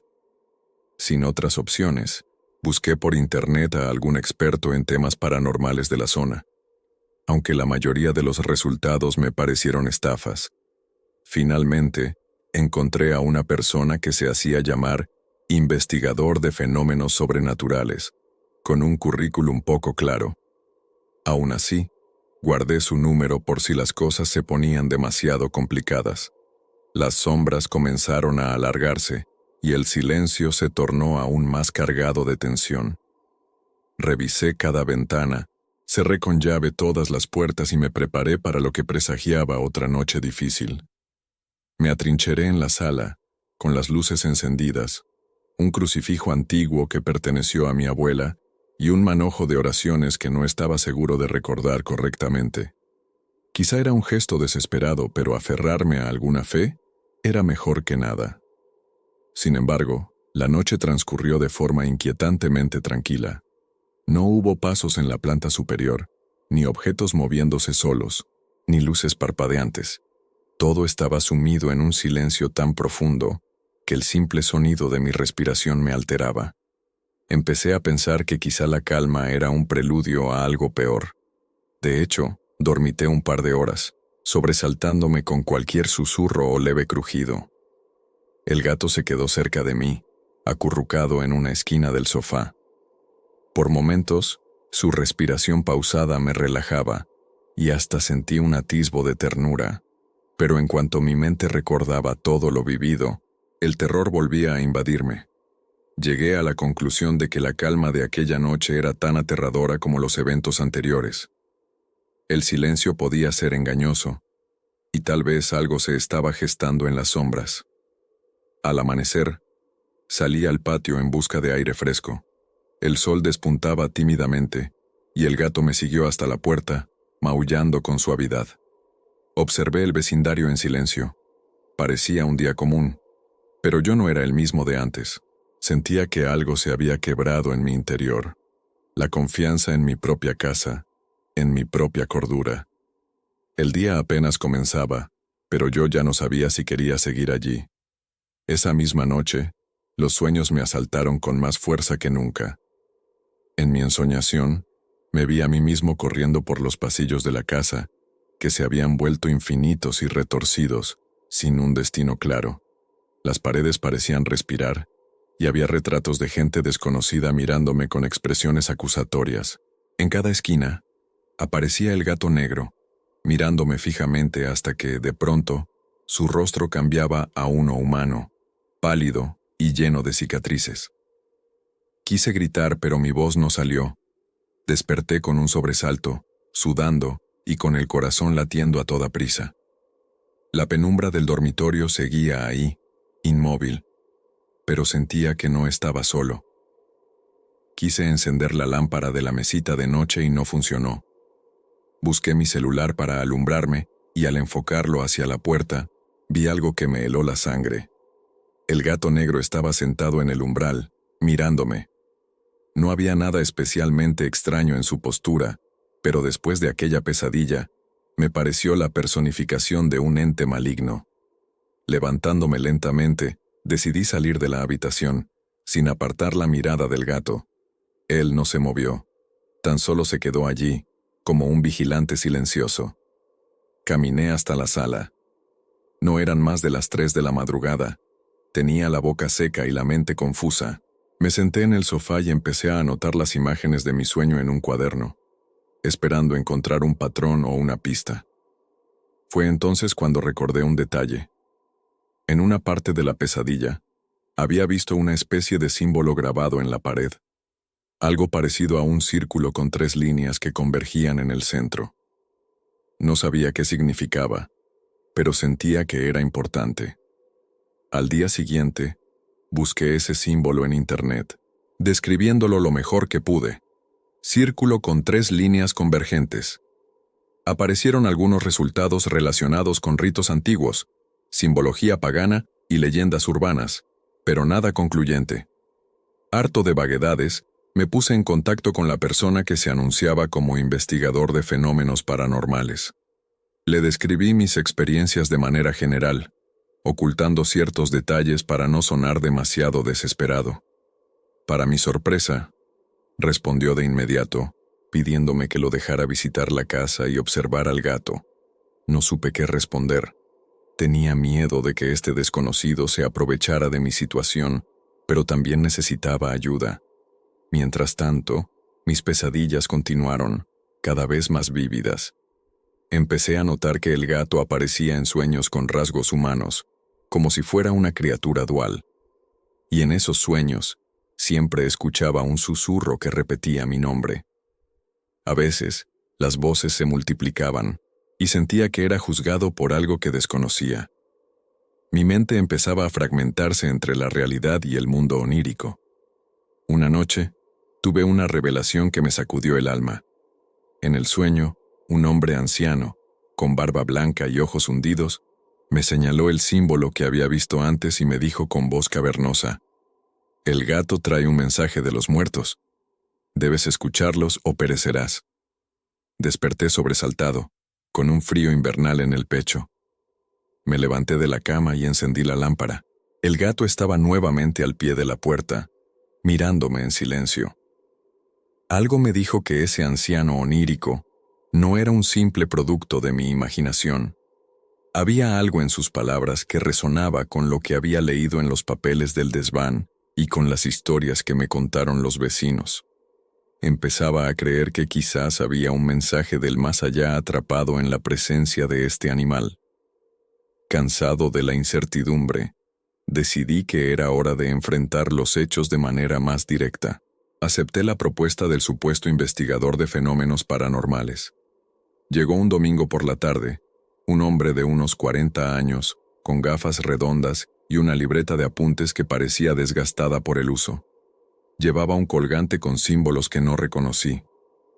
Sin otras opciones, busqué por internet a algún experto en temas paranormales de la zona, aunque la mayoría de los resultados me parecieron estafas. Finalmente, encontré a una persona que se hacía llamar investigador de fenómenos sobrenaturales, con un currículum poco claro. Aún así, guardé su número por si las cosas se ponían demasiado complicadas. Las sombras comenzaron a alargarse, y el silencio se tornó aún más cargado de tensión. Revisé cada ventana, cerré con llave todas las puertas y me preparé para lo que presagiaba otra noche difícil. Me atrincheré en la sala, con las luces encendidas, un crucifijo antiguo que perteneció a mi abuela y un manojo de oraciones que no estaba seguro de recordar correctamente. Quizá era un gesto desesperado, pero aferrarme a alguna fe era mejor que nada. Sin embargo, la noche transcurrió de forma inquietantemente tranquila. No hubo pasos en la planta superior, ni objetos moviéndose solos, ni luces parpadeantes. Todo estaba sumido en un silencio tan profundo que el simple sonido de mi respiración me alteraba. Empecé a pensar que quizá la calma era un preludio a algo peor. De hecho, dormité un par de horas, sobresaltándome con cualquier susurro o leve crujido. El gato se quedó cerca de mí, acurrucado en una esquina del sofá. Por momentos, su respiración pausada me relajaba, y hasta sentí un atisbo de ternura. Pero en cuanto mi mente recordaba todo lo vivido, el terror volvía a invadirme. Llegué a la conclusión de que la calma de aquella noche era tan aterradora como los eventos anteriores. El silencio podía ser engañoso, y tal vez algo se estaba gestando en las sombras. Al amanecer, salí al patio en busca de aire fresco. El sol despuntaba tímidamente, y el gato me siguió hasta la puerta, maullando con suavidad. Observé el vecindario en silencio. Parecía un día común, pero yo no era el mismo de antes. Sentía que algo se había quebrado en mi interior. La confianza en mi propia casa, en mi propia cordura. El día apenas comenzaba, pero yo ya no sabía si quería seguir allí. Esa misma noche, los sueños me asaltaron con más fuerza que nunca. En mi ensoñación, me vi a mí mismo corriendo por los pasillos de la casa, que se habían vuelto infinitos y retorcidos, sin un destino claro. Las paredes parecían respirar, y había retratos de gente desconocida mirándome con expresiones acusatorias. En cada esquina, aparecía el gato negro, mirándome fijamente hasta que, de pronto, su rostro cambiaba a uno humano, pálido y lleno de cicatrices. Quise gritar, pero mi voz no salió. Desperté con un sobresalto, sudando y con el corazón latiendo a toda prisa. La penumbra del dormitorio seguía ahí, inmóvil, pero sentía que no estaba solo. Quise encender la lámpara de la mesita de noche y no funcionó. Busqué mi celular para alumbrarme y al enfocarlo hacia la puerta, vi algo que me heló la sangre. El gato negro estaba sentado en el umbral, mirándome. No había nada especialmente extraño en su postura, pero después de aquella pesadilla, me pareció la personificación de un ente maligno. Levantándome lentamente, decidí salir de la habitación, sin apartar la mirada del gato. Él no se movió, tan solo se quedó allí, como un vigilante silencioso. Caminé hasta la sala. No eran más de las 3 de la madrugada. Tenía la boca seca y la mente confusa. Me senté en el sofá y empecé a anotar las imágenes de mi sueño en un cuaderno, esperando encontrar un patrón o una pista. Fue entonces cuando recordé un detalle. En una parte de la pesadilla, había visto una especie de símbolo grabado en la pared, algo parecido a un círculo con 3 líneas que convergían en el centro. No sabía qué significaba, pero sentía que era importante. Al día siguiente, busqué ese símbolo en internet, describiéndolo lo mejor que pude. Círculo con 3 líneas convergentes. Aparecieron algunos resultados relacionados con ritos antiguos, simbología pagana y leyendas urbanas, pero nada concluyente. Harto de vaguedades, me puse en contacto con la persona que se anunciaba como investigador de fenómenos paranormales. Le describí mis experiencias de manera general, ocultando ciertos detalles para no sonar demasiado desesperado. Para mi sorpresa, respondió de inmediato, pidiéndome que lo dejara visitar la casa y observar al gato. No supe qué responder. Tenía miedo de que este desconocido se aprovechara de mi situación, pero también necesitaba ayuda. Mientras tanto, mis pesadillas continuaron, cada vez más vívidas. Empecé a notar que el gato aparecía en sueños con rasgos humanos, como si fuera una criatura dual. Y en esos sueños, siempre escuchaba un susurro que repetía mi nombre. A veces, las voces se multiplicaban, y sentía que era juzgado por algo que desconocía. Mi mente empezaba a fragmentarse entre la realidad y el mundo onírico. Una noche, tuve una revelación que me sacudió el alma. En el sueño, un hombre anciano, con barba blanca y ojos hundidos, me señaló el símbolo que había visto antes y me dijo con voz cavernosa: «El gato trae un mensaje de los muertos. Debes escucharlos o perecerás». Desperté sobresaltado, con un frío invernal en el pecho. Me levanté de la cama y encendí la lámpara. El gato estaba nuevamente al pie de la puerta, mirándome en silencio. Algo me dijo que ese anciano onírico no era un simple producto de mi imaginación. Había algo en sus palabras que resonaba con lo que había leído en los papeles del desván y con las historias que me contaron los vecinos. Empezaba a creer que quizás había un mensaje del más allá atrapado en la presencia de este animal. Cansado de la incertidumbre, Decidí que era hora de enfrentar los hechos de manera más directa. Acepté la propuesta del supuesto investigador de fenómenos paranormales. Llegó un domingo por la tarde, un hombre de unos 40 años, con gafas redondas y una libreta de apuntes que parecía desgastada por el uso. Llevaba un colgante con símbolos que no reconocí.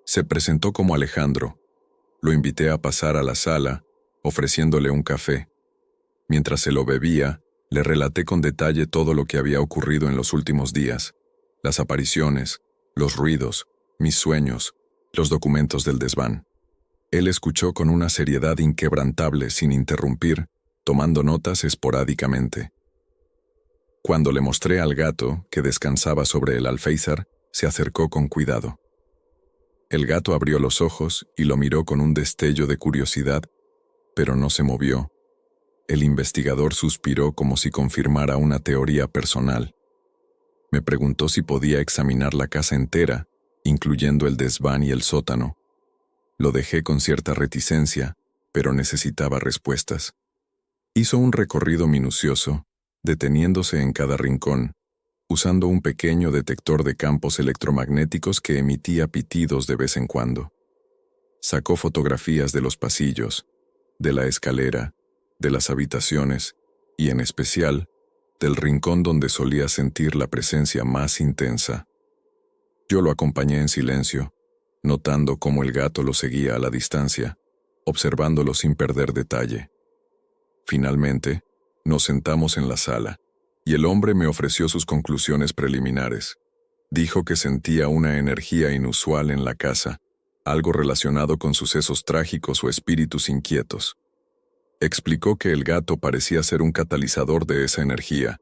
Se presentó como Alejandro. Lo invité a pasar a la sala, ofreciéndole un café. Mientras se lo bebía, le relaté con detalle todo lo que había ocurrido en los últimos días, las apariciones, los ruidos, mis sueños, los documentos del desván. Él escuchó con una seriedad inquebrantable sin interrumpir, tomando notas esporádicamente. Cuando le mostré al gato, que descansaba sobre el alféizar, se acercó con cuidado. El gato abrió los ojos y lo miró con un destello de curiosidad, pero no se movió. El investigador suspiró como si confirmara una teoría personal. Me preguntó si podía examinar la casa entera, incluyendo el desván y el sótano. Lo dejé con cierta reticencia, pero necesitaba respuestas. Hizo un recorrido minucioso, deteniéndose en cada rincón, usando un pequeño detector de campos electromagnéticos que emitía pitidos de vez en cuando. Sacó fotografías de los pasillos, de la escalera, de las habitaciones y, en especial, del rincón donde solía sentir la presencia más intensa. Yo lo acompañé en silencio, notando cómo el gato lo seguía a la distancia, observándolo sin perder detalle. Finalmente, nos sentamos en la sala, y el hombre me ofreció sus conclusiones preliminares. Dijo que sentía una energía inusual en la casa, algo relacionado con sucesos trágicos o espíritus inquietos. Explicó que el gato parecía ser un catalizador de esa energía,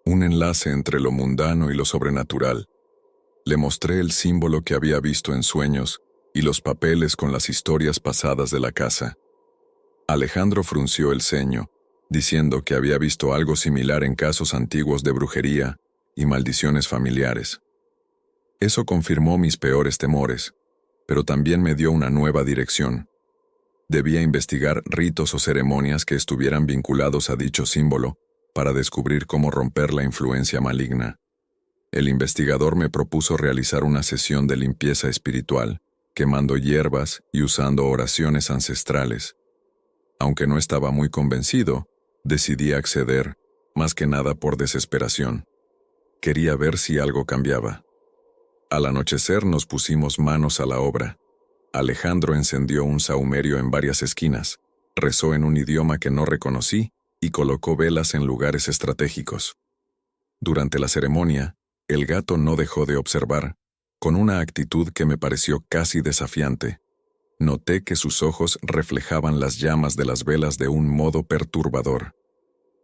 un enlace entre lo mundano y lo sobrenatural. Le mostré el símbolo que había visto en sueños y los papeles con las historias pasadas de la casa. Alejandro frunció el ceño, diciendo que había visto algo similar en casos antiguos de brujería y maldiciones familiares. Eso confirmó mis peores temores, pero también me dio una nueva dirección. Debía investigar ritos o ceremonias que estuvieran vinculados a dicho símbolo para descubrir cómo romper la influencia maligna. El investigador me propuso realizar una sesión de limpieza espiritual, quemando hierbas y usando oraciones ancestrales. Aunque no estaba muy convencido, decidí acceder, más que nada por desesperación. Quería ver si algo cambiaba. Al anochecer nos pusimos manos a la obra. Alejandro encendió un sahumerio en varias esquinas, rezó en un idioma que no reconocí y colocó velas en lugares estratégicos. Durante la ceremonia, el gato no dejó de observar, con una actitud que me pareció casi desafiante. Noté que sus ojos reflejaban las llamas de las velas de un modo perturbador.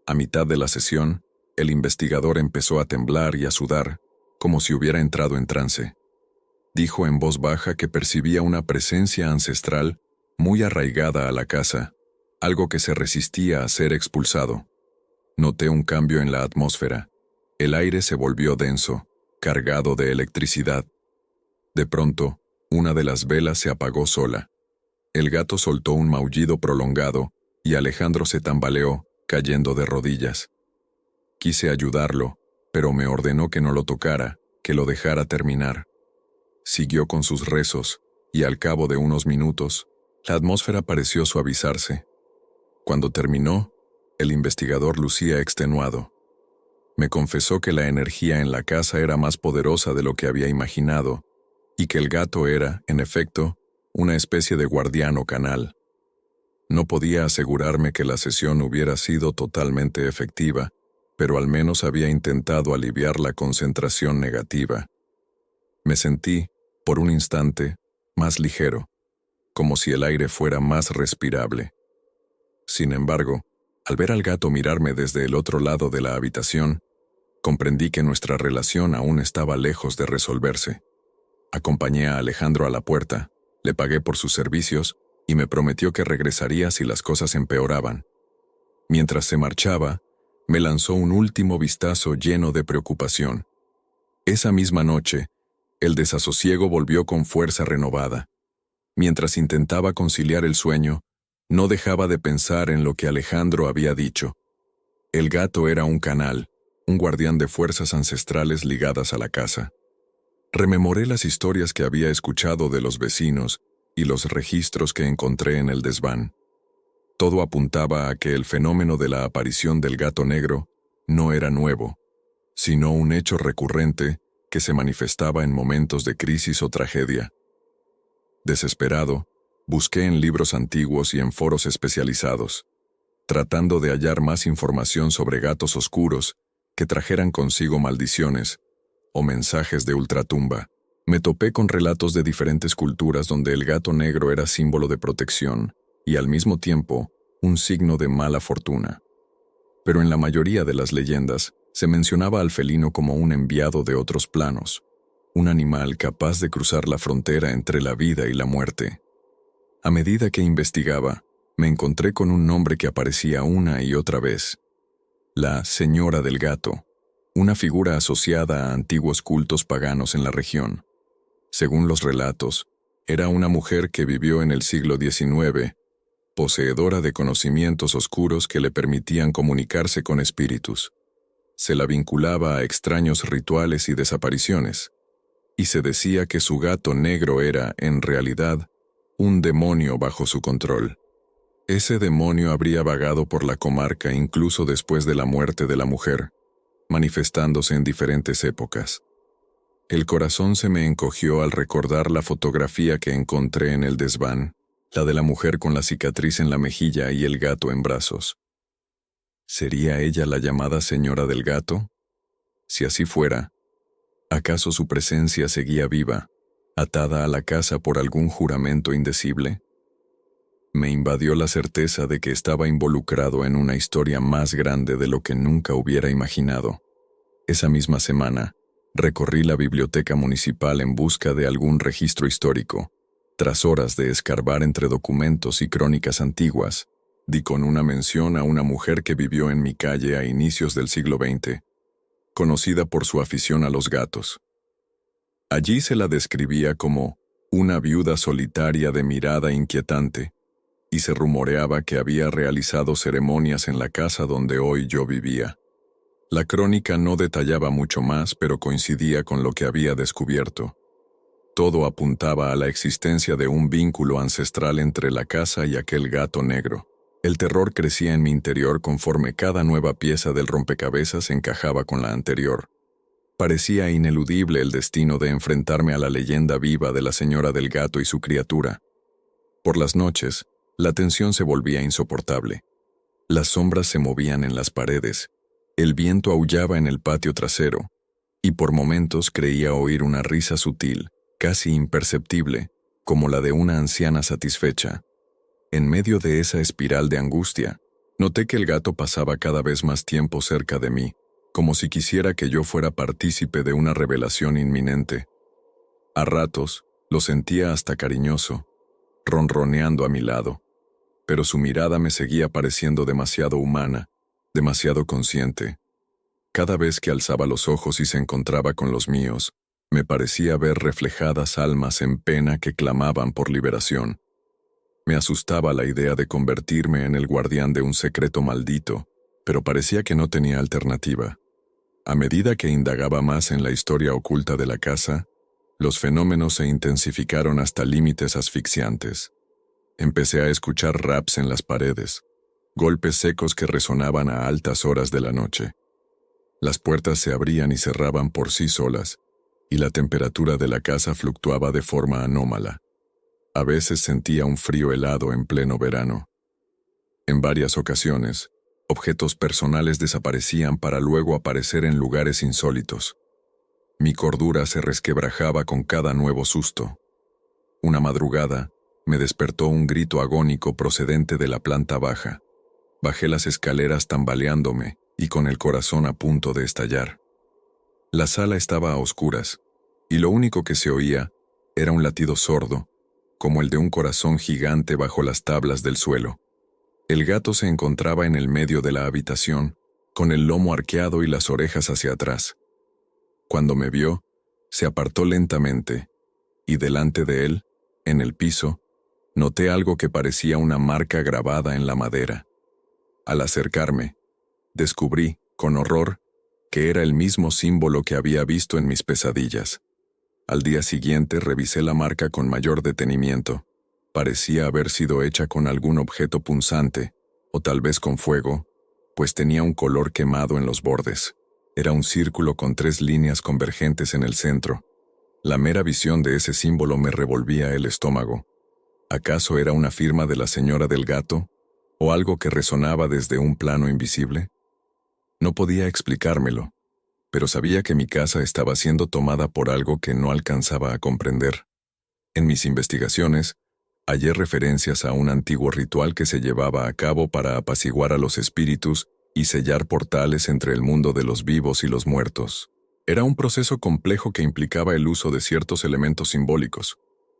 A mitad de la sesión, el investigador empezó a temblar y a sudar, como si hubiera entrado en trance. Dijo en voz baja que percibía una presencia ancestral muy arraigada a la casa, algo que se resistía a ser expulsado. Noté un cambio en la atmósfera. El aire se volvió denso, cargado de electricidad. De pronto, una de las velas se apagó sola. El gato soltó un maullido prolongado y Alejandro se tambaleó, cayendo de rodillas. Quise ayudarlo, pero me ordenó que no lo tocara, que lo dejara terminar. Siguió con sus rezos, y al cabo de unos minutos, la atmósfera pareció suavizarse. Cuando terminó, el investigador lucía extenuado. Me confesó que la energía en la casa era más poderosa de lo que había imaginado, y que el gato era, en efecto, una especie de guardián o canal. No podía asegurarme que la sesión hubiera sido totalmente efectiva, pero al menos había intentado aliviar la concentración negativa. Me sentí, por un instante, más ligero, como si el aire fuera más respirable. Sin embargo, al ver al gato mirarme desde el otro lado de la habitación, comprendí que nuestra relación aún estaba lejos de resolverse. Acompañé a Alejandro a la puerta, le pagué por sus servicios y me prometió que regresaría si las cosas empeoraban. Mientras se marchaba, me lanzó un último vistazo lleno de preocupación. Esa misma noche, el desasosiego volvió con fuerza renovada. Mientras intentaba conciliar el sueño, no dejaba de pensar en lo que Alejandro había dicho. El gato era un canal, un guardián de fuerzas ancestrales ligadas a la casa. Rememoré las historias que había escuchado de los vecinos y los registros que encontré en el desván. Todo apuntaba a que el fenómeno de la aparición del gato negro no era nuevo, sino un hecho recurrente que se manifestaba en momentos de crisis o tragedia. Desesperado, busqué en libros antiguos y en foros especializados, tratando de hallar más información sobre gatos oscuros que trajeran consigo maldiciones o mensajes de ultratumba. Me topé con relatos de diferentes culturas donde el gato negro era símbolo de protección y al mismo tiempo un signo de mala fortuna. Pero en la mayoría de las leyendas se mencionaba al felino como un enviado de otros planos, un animal capaz de cruzar la frontera entre la vida y la muerte. A medida que investigaba, me encontré con un nombre que aparecía una y otra vez: la Señora del Gato, una figura asociada a antiguos cultos paganos en la región. Según los relatos, era una mujer que vivió en el siglo XIX, poseedora de conocimientos oscuros que le permitían comunicarse con espíritus. Se la vinculaba a extraños rituales y desapariciones, y se decía que su gato negro era, en realidad, un demonio bajo su control. Ese demonio habría vagado por la comarca incluso después de la muerte de la mujer, manifestándose en diferentes épocas. El corazón se me encogió al recordar la fotografía que encontré en el desván, la de la mujer con la cicatriz en la mejilla y el gato en brazos. ¿Sería ella la llamada Señora del Gato? Si así fuera, ¿acaso su presencia seguía viva, atada a la casa por algún juramento indecible? Me invadió la certeza de que estaba involucrado en una historia más grande de lo que nunca hubiera imaginado. Esa misma semana, recorrí la biblioteca municipal en busca de algún registro histórico. Tras horas de escarbar entre documentos y crónicas antiguas, di con una mención a una mujer que vivió en mi calle a inicios del siglo XX, conocida por su afición a los gatos. Allí se la describía como una viuda solitaria de mirada inquietante, y se rumoreaba que había realizado ceremonias en la casa donde hoy yo vivía. La crónica no detallaba mucho más, pero coincidía con lo que había descubierto. Todo apuntaba a la existencia de un vínculo ancestral entre la casa y aquel gato negro. El terror crecía en mi interior conforme cada nueva pieza del rompecabezas encajaba con la anterior. Parecía ineludible el destino de enfrentarme a la leyenda viva de la Señora del Gato y su criatura. Por las noches, la tensión se volvía insoportable. Las sombras se movían en las paredes, el viento aullaba en el patio trasero, y por momentos creía oír una risa sutil, casi imperceptible, como la de una anciana satisfecha. En medio de esa espiral de angustia, noté que el gato pasaba cada vez más tiempo cerca de mí, como si quisiera que yo fuera partícipe de una revelación inminente. A ratos, lo sentía hasta cariñoso, ronroneando a mi lado, pero su mirada me seguía pareciendo demasiado humana, demasiado consciente. Cada vez que alzaba los ojos y se encontraba con los míos, me parecía ver reflejadas almas en pena que clamaban por liberación. Me asustaba la idea de convertirme en el guardián de un secreto maldito, pero parecía que no tenía alternativa. A medida que indagaba más en la historia oculta de la casa, los fenómenos se intensificaron hasta límites asfixiantes. Empecé a escuchar raps en las paredes, golpes secos que resonaban a altas horas de la noche. Las puertas se abrían y cerraban por sí solas, y la temperatura de la casa fluctuaba de forma anómala. A veces sentía un frío helado en pleno verano. En varias ocasiones, objetos personales desaparecían para luego aparecer en lugares insólitos. Mi cordura se resquebrajaba con cada nuevo susto. Una madrugada, me despertó un grito agónico procedente de la planta baja. Bajé las escaleras tambaleándome y con el corazón a punto de estallar. La sala estaba a oscuras, y lo único que se oía era un latido sordo, como el de un corazón gigante bajo las tablas del suelo. El gato se encontraba en el medio de la habitación, con el lomo arqueado y las orejas hacia atrás. Cuando me vio, se apartó lentamente, y delante de él, en el piso, noté algo que parecía una marca grabada en la madera. Al acercarme, descubrí, con horror, que era el mismo símbolo que había visto en mis pesadillas. Al día siguiente revisé la marca con mayor detenimiento. Parecía haber sido hecha con algún objeto punzante, o tal vez con fuego, pues tenía un color quemado en los bordes. Era un círculo con 3 líneas convergentes en el centro. La mera visión de ese símbolo me revolvía el estómago. ¿Acaso era una firma de la señora del gato, o algo que resonaba desde un plano invisible? No podía explicármelo, pero sabía que mi casa estaba siendo tomada por algo que no alcanzaba a comprender. En mis investigaciones, hallé referencias a un antiguo ritual que se llevaba a cabo para apaciguar a los espíritus y sellar portales entre el mundo de los vivos y los muertos. Era un proceso complejo que implicaba el uso de ciertos elementos simbólicos: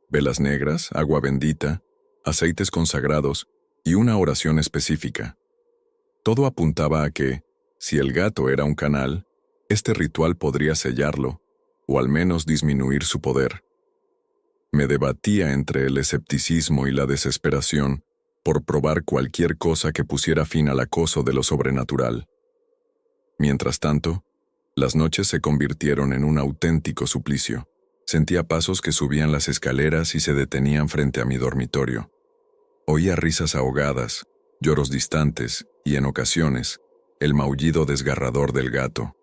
velas negras, agua bendita, aceites consagrados y una oración específica. Todo apuntaba a que, si el gato era un canal, este ritual podría sellarlo, o al menos disminuir su poder. Me debatía entre el escepticismo y la desesperación por probar cualquier cosa que pusiera fin al acoso de lo sobrenatural. Mientras tanto, las noches se convirtieron en un auténtico suplicio. Sentía pasos que subían las escaleras y se detenían frente a mi dormitorio. Oía risas ahogadas, lloros distantes y, en ocasiones, el maullido desgarrador del gato.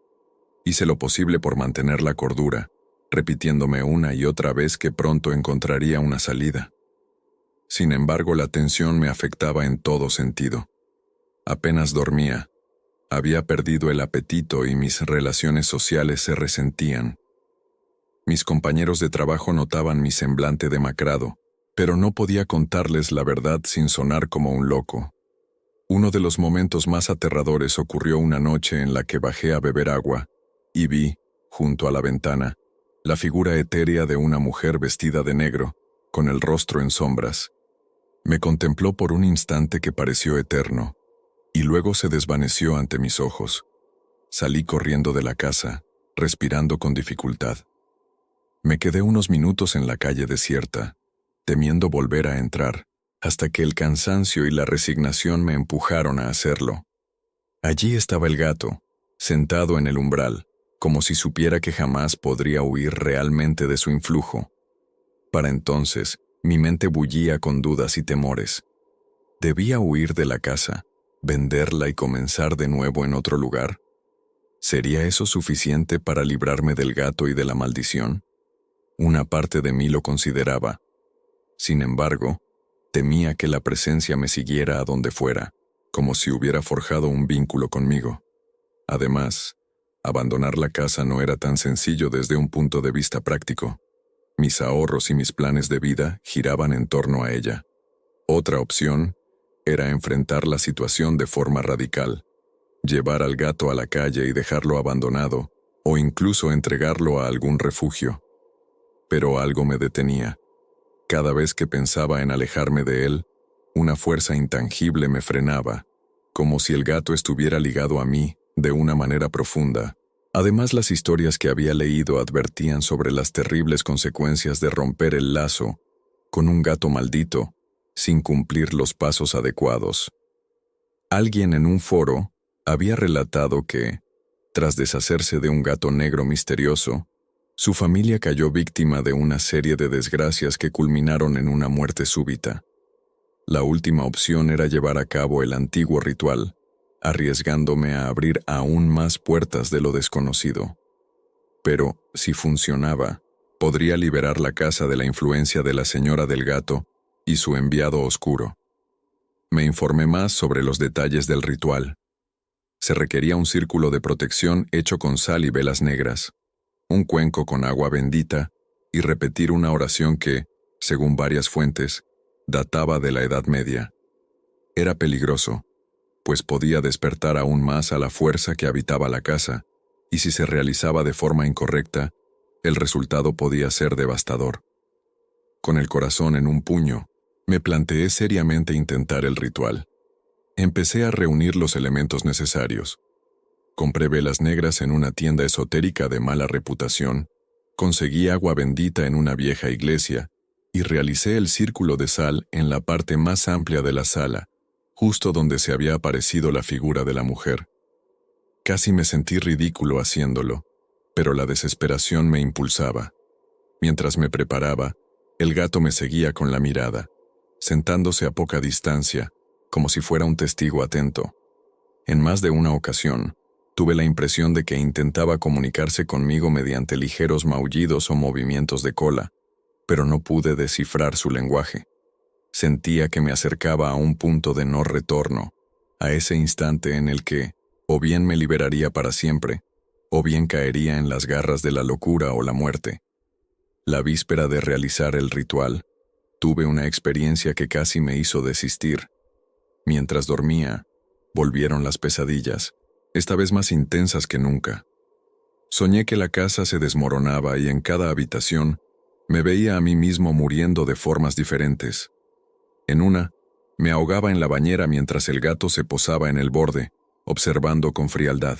Hice lo posible por mantener la cordura, repitiéndome una y otra vez que pronto encontraría una salida. Sin embargo, la tensión me afectaba en todo sentido. Apenas dormía, había perdido el apetito y mis relaciones sociales se resentían. Mis compañeros de trabajo notaban mi semblante demacrado, pero no podía contarles la verdad sin sonar como un loco. Uno de los momentos más aterradores ocurrió una noche en la que bajé a beber agua y vi, junto a la ventana, la figura etérea de una mujer vestida de negro, con el rostro en sombras. Me contempló por un instante que pareció eterno, y luego se desvaneció ante mis ojos. Salí corriendo de la casa, respirando con dificultad. Me quedé unos minutos en la calle desierta, temiendo volver a entrar, hasta que el cansancio y la resignación me empujaron a hacerlo. Allí estaba el gato, sentado en el umbral, como si supiera que jamás podría huir realmente de su influjo. Para entonces, mi mente bullía con dudas y temores. ¿Debía huir de la casa, venderla y comenzar de nuevo en otro lugar? ¿Sería eso suficiente para librarme del gato y de la maldición? Una parte de mí lo consideraba. Sin embargo, temía que la presencia me siguiera a donde fuera, como si hubiera forjado un vínculo conmigo. Además, abandonar la casa no era tan sencillo desde un punto de vista práctico. Mis ahorros y mis planes de vida giraban en torno a ella. Otra opción era enfrentar la situación de forma radical, llevar al gato a la calle y dejarlo abandonado, o incluso entregarlo a algún refugio. Pero algo me detenía. Cada vez que pensaba en alejarme de él, una fuerza intangible me frenaba, como si el gato estuviera ligado a mí de una manera profunda. Además, las historias que había leído advertían sobre las terribles consecuencias de romper el lazo con un gato maldito sin cumplir los pasos adecuados. Alguien en un foro había relatado que, tras deshacerse de un gato negro misterioso, su familia cayó víctima de una serie de desgracias que culminaron en una muerte súbita. La última opción era llevar a cabo el antiguo ritual, arriesgándome a abrir aún más puertas de lo desconocido. Pero, si funcionaba, podría liberar la casa de la influencia de la señora del gato y su enviado oscuro. Me informé más sobre los detalles del ritual. Se requería un círculo de protección hecho con sal y velas negras, un cuenco con agua bendita y repetir una oración que, según varias fuentes, databa de la Edad Media. Era peligroso, pues podía despertar aún más a la fuerza que habitaba la casa, y si se realizaba de forma incorrecta, el resultado podía ser devastador. Con el corazón en un puño, me planteé seriamente intentar el ritual. Empecé a reunir los elementos necesarios. Compré velas negras en una tienda esotérica de mala reputación, conseguí agua bendita en una vieja iglesia y realicé el círculo de sal en la parte más amplia de la sala, justo donde se había aparecido la figura de la mujer. Casi me sentí ridículo haciéndolo, pero la desesperación me impulsaba. Mientras me preparaba, el gato me seguía con la mirada, sentándose a poca distancia, como si fuera un testigo atento. En más de una ocasión, tuve la impresión de que intentaba comunicarse conmigo mediante ligeros maullidos o movimientos de cola, pero no pude descifrar su lenguaje. Sentía que me acercaba a un punto de no retorno, a ese instante en el que, o bien me liberaría para siempre, o bien caería en las garras de la locura o la muerte. La víspera de realizar el ritual, tuve una experiencia que casi me hizo desistir. Mientras dormía, volvieron las pesadillas, esta vez más intensas que nunca. Soñé que la casa se desmoronaba y en cada habitación me veía a mí mismo muriendo de formas diferentes. En una, me ahogaba en la bañera mientras el gato se posaba en el borde, observando con frialdad.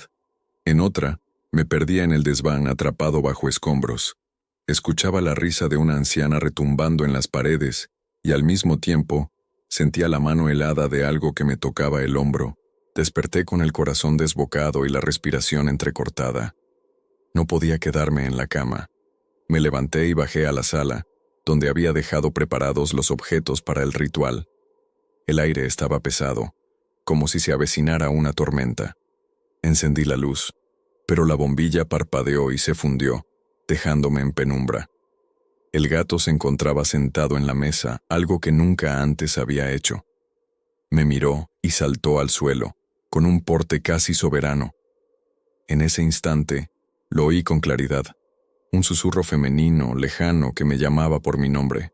En otra, me perdía en el desván atrapado bajo escombros. Escuchaba la risa de una anciana retumbando en las paredes y al mismo tiempo sentía la mano helada de algo que me tocaba el hombro. Desperté con el corazón desbocado y la respiración entrecortada. No podía quedarme en la cama. Me levanté y bajé a la sala, donde había dejado preparados los objetos para el ritual. El aire estaba pesado, como si se avecinara una tormenta. Encendí la luz, pero la bombilla parpadeó y se fundió, dejándome en penumbra. El gato se encontraba sentado en la mesa, algo que nunca antes había hecho. Me miró y saltó al suelo, con un porte casi soberano. En ese instante, lo oí con claridad, un susurro femenino, lejano, que me llamaba por mi nombre.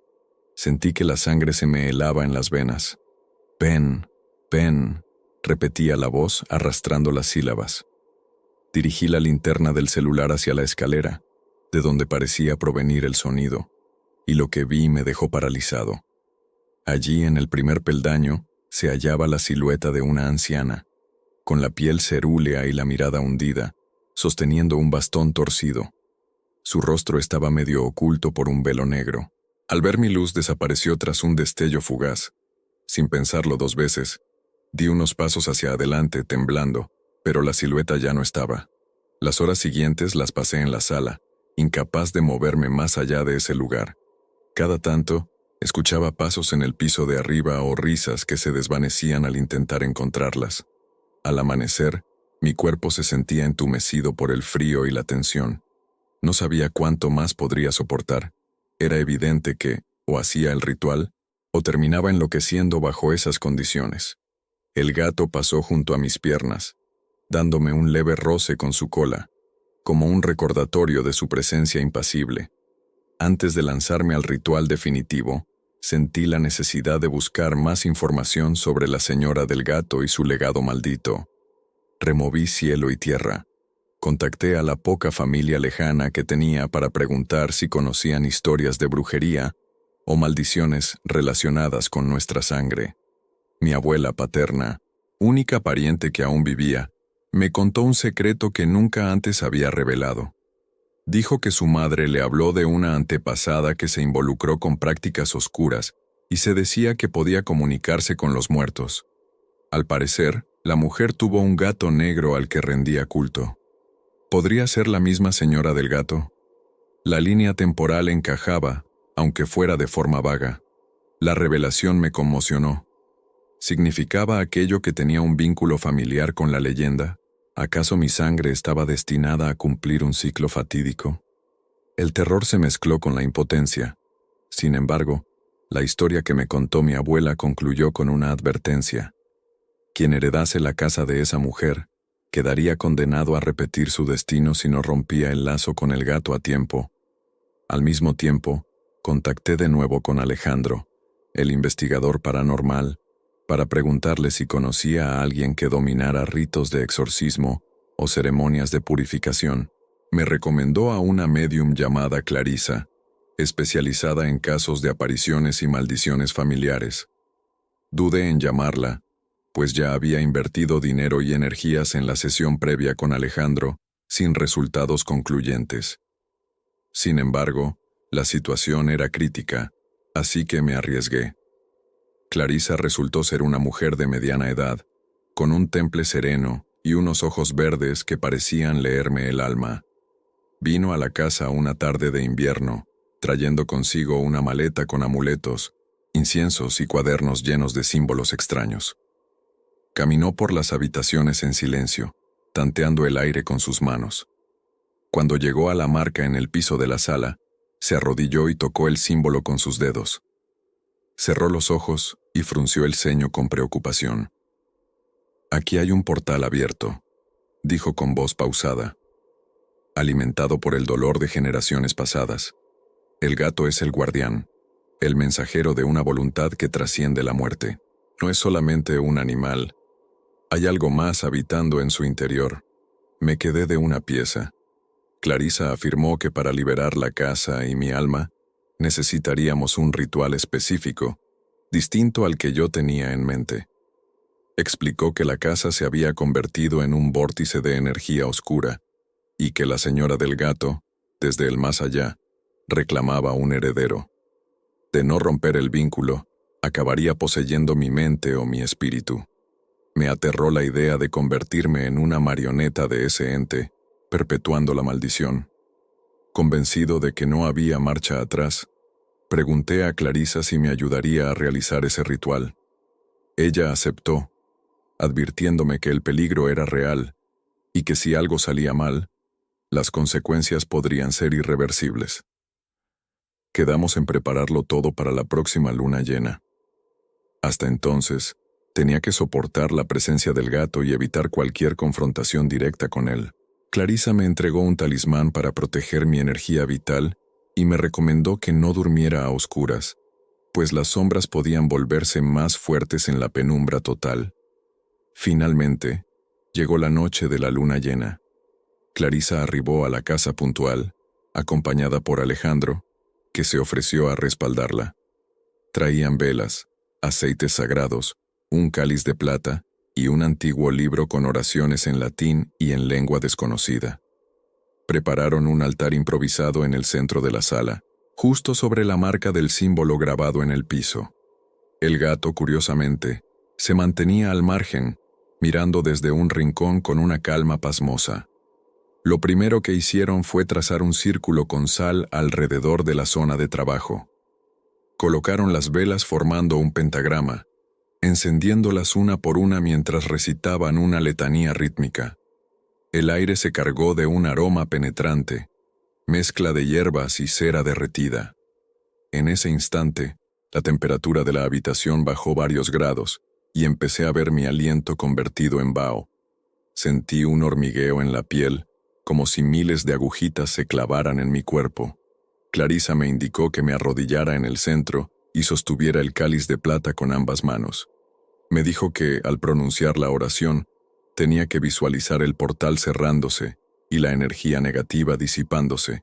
Sentí que la sangre se me helaba en las venas. «Pen, Pen», repetía la voz, arrastrando las sílabas. Dirigí la linterna del celular hacia la escalera, de donde parecía provenir el sonido, y lo que vi me dejó paralizado. Allí, en el primer peldaño, se hallaba la silueta de una anciana, con la piel cerúlea y la mirada hundida, sosteniendo un bastón torcido. Su rostro estaba medio oculto por un velo negro. Al ver mi luz desapareció tras un destello fugaz. Sin pensarlo 2 veces, di unos pasos hacia adelante, temblando, pero la silueta ya no estaba. Las horas siguientes las pasé en la sala, incapaz de moverme más allá de ese lugar. Cada tanto, escuchaba pasos en el piso de arriba o risas que se desvanecían al intentar encontrarlas. Al amanecer, mi cuerpo se sentía entumecido por el frío y la tensión. No sabía cuánto más podría soportar. Era evidente que, o hacía el ritual, o terminaba enloqueciendo bajo esas condiciones. El gato pasó junto a mis piernas, dándome un leve roce con su cola, como un recordatorio de su presencia impasible. Antes de lanzarme al ritual definitivo, sentí la necesidad de buscar más información sobre la señora del gato y su legado maldito. Removí cielo y tierra. Contacté a la poca familia lejana que tenía para preguntar si conocían historias de brujería o maldiciones relacionadas con nuestra sangre. Mi abuela paterna, única pariente que aún vivía, me contó un secreto que nunca antes había revelado. Dijo que su madre le habló de una antepasada que se involucró con prácticas oscuras y se decía que podía comunicarse con los muertos. Al parecer, la mujer tuvo un gato negro al que rendía culto. ¿Podría ser la misma señora del gato? La línea temporal encajaba, aunque fuera de forma vaga. La revelación me conmocionó. ¿Significaba aquello que tenía un vínculo familiar con la leyenda? ¿Acaso mi sangre estaba destinada a cumplir un ciclo fatídico? El terror se mezcló con la impotencia. Sin embargo, la historia que me contó mi abuela concluyó con una advertencia. Quien heredase la casa de esa mujer quedaría condenado a repetir su destino si no rompía el lazo con el gato a tiempo. Al mismo tiempo, contacté de nuevo con Alejandro, el investigador paranormal, para preguntarle si conocía a alguien que dominara ritos de exorcismo o ceremonias de purificación. Me recomendó a una médium llamada Clarisa, especializada en casos de apariciones y maldiciones familiares. Dudé en llamarla, pues ya había invertido dinero y energías en la sesión previa con Alejandro, sin resultados concluyentes. Sin embargo, la situación era crítica, así que me arriesgué. Clarisa resultó ser una mujer de mediana edad, con un temple sereno y unos ojos verdes que parecían leerme el alma. Vino a la casa una tarde de invierno, trayendo consigo una maleta con amuletos, inciensos y cuadernos llenos de símbolos extraños. Caminó por las habitaciones en silencio, tanteando el aire con sus manos. Cuando llegó a la marca en el piso de la sala, se arrodilló y tocó el símbolo con sus dedos. Cerró los ojos y frunció el ceño con preocupación. «Aquí hay un portal abierto», dijo con voz pausada. «Alimentado por el dolor de generaciones pasadas. El gato es el guardián, el mensajero de una voluntad que trasciende la muerte. No es solamente un animal. Hay algo más habitando en su interior. Me quedé de una pieza. Clarisa afirmó que para liberar la casa y mi alma, necesitaríamos un ritual específico, distinto al que yo tenía en mente. Explicó que la casa se había convertido en un vórtice de energía oscura y que la señora del gato, desde el más allá, reclamaba un heredero. De no romper el vínculo, acabaría poseyendo mi mente o mi espíritu. Me aterró la idea de convertirme en una marioneta de ese ente, perpetuando la maldición. Convencido de que no había marcha atrás, pregunté a Clarisa si me ayudaría a realizar ese ritual. Ella aceptó, advirtiéndome que el peligro era real y que si algo salía mal, las consecuencias podrían ser irreversibles. Quedamos en prepararlo todo para la próxima luna llena. Hasta entonces, tenía que soportar la presencia del gato y evitar cualquier confrontación directa con él. Clarisa me entregó un talismán para proteger mi energía vital y me recomendó que no durmiera a oscuras, pues las sombras podían volverse más fuertes en la penumbra total. Finalmente, llegó la noche de la luna llena. Clarisa arribó a la casa puntual, acompañada por Alejandro, que se ofreció a respaldarla. Traían velas, aceites sagrados, un cáliz de plata y un antiguo libro con oraciones en latín y en lengua desconocida. Prepararon un altar improvisado en el centro de la sala, justo sobre la marca del símbolo grabado en el piso. El gato, curiosamente, se mantenía al margen, mirando desde un rincón con una calma pasmosa. Lo primero que hicieron fue trazar un círculo con sal alrededor de la zona de trabajo. Colocaron las velas formando un pentagrama, encendiéndolas una por una mientras recitaban una letanía rítmica. El aire se cargó de un aroma penetrante, mezcla de hierbas y cera derretida. En ese instante, la temperatura de la habitación bajó varios grados y empecé a ver mi aliento convertido en vaho. Sentí un hormigueo en la piel, como si miles de agujitas se clavaran en mi cuerpo. Clarisa me indicó que me arrodillara en el centro y sostuviera el cáliz de plata con ambas manos. Me dijo que, al pronunciar la oración, tenía que visualizar el portal cerrándose y la energía negativa disipándose.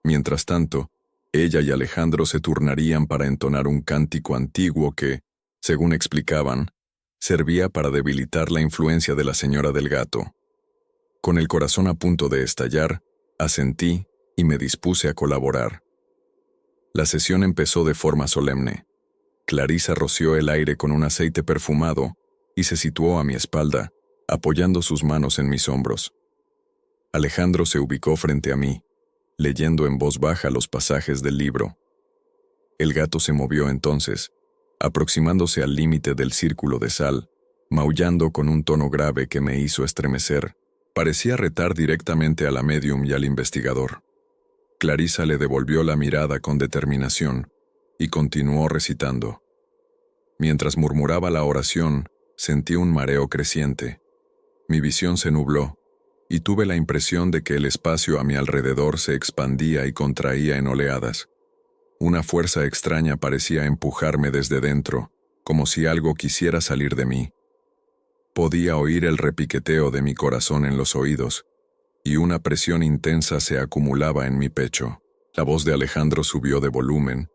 Mientras tanto, ella y Alejandro se turnarían para entonar un cántico antiguo que, según explicaban, servía para debilitar la influencia de la señora del gato. Con el corazón a punto de estallar, asentí y me dispuse a colaborar. La sesión empezó de forma solemne. Clarisa roció el aire con un aceite perfumado y se situó a mi espalda, apoyando sus manos en mis hombros. Alejandro se ubicó frente a mí, leyendo en voz baja los pasajes del libro. El gato se movió entonces, aproximándose al límite del círculo de sal, maullando con un tono grave que me hizo estremecer. Parecía retar directamente a la médium y al investigador. Clarisa le devolvió la mirada con determinación y continuó recitando. Mientras murmuraba la oración, sentí un mareo creciente. Mi visión se nubló y tuve la impresión de que el espacio a mi alrededor se expandía y contraía en oleadas. Una fuerza extraña parecía empujarme desde dentro, como si algo quisiera salir de mí. Podía oír el repiqueteo de mi corazón en los oídos, y una presión intensa se acumulaba en mi pecho. La voz de Alejandro subió de volumen,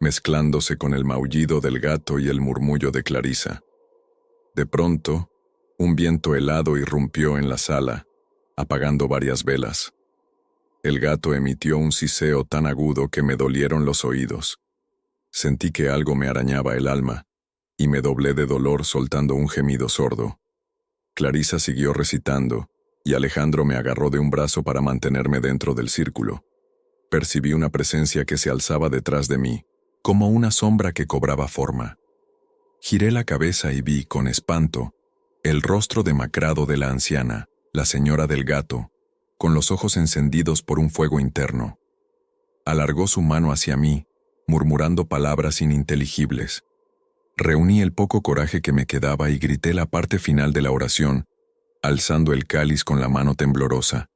mezclándose con el maullido del gato y el murmullo de Clarisa. De pronto, un viento helado irrumpió en la sala, apagando varias velas. El gato emitió un siseo tan agudo que me dolieron los oídos. Sentí que algo me arañaba el alma, y me doblé de dolor soltando un gemido sordo. Clarisa siguió recitando, y Alejandro me agarró de un brazo para mantenerme dentro del círculo. Percibí una presencia que se alzaba detrás de mí, como una sombra que cobraba forma. Giré la cabeza y vi, con espanto, el rostro demacrado de la anciana, la señora del gato, con los ojos encendidos por un fuego interno. Alargó su mano hacia mí, murmurando palabras ininteligibles. Reuní el poco coraje que me quedaba y grité la parte final de la oración, alzando el cáliz con la mano temblorosa.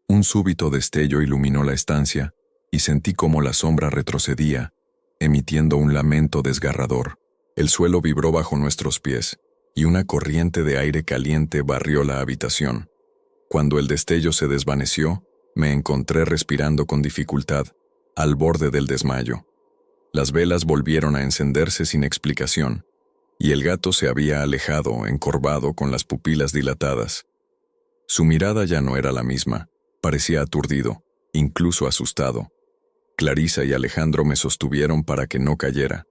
Un súbito destello iluminó la estancia, y sentí cómo la sombra retrocedía, emitiendo un lamento desgarrador. El suelo vibró bajo nuestros pies, y una corriente de aire caliente barrió la habitación. Cuando el destello se desvaneció, me encontré respirando con dificultad, al borde del desmayo. Las velas volvieron a encenderse sin explicación, y el gato se había alejado, encorvado, con las pupilas dilatadas. Su mirada ya no era la misma, parecía aturdido, incluso asustado. Clarisa y Alejandro me sostuvieron para que no cayera.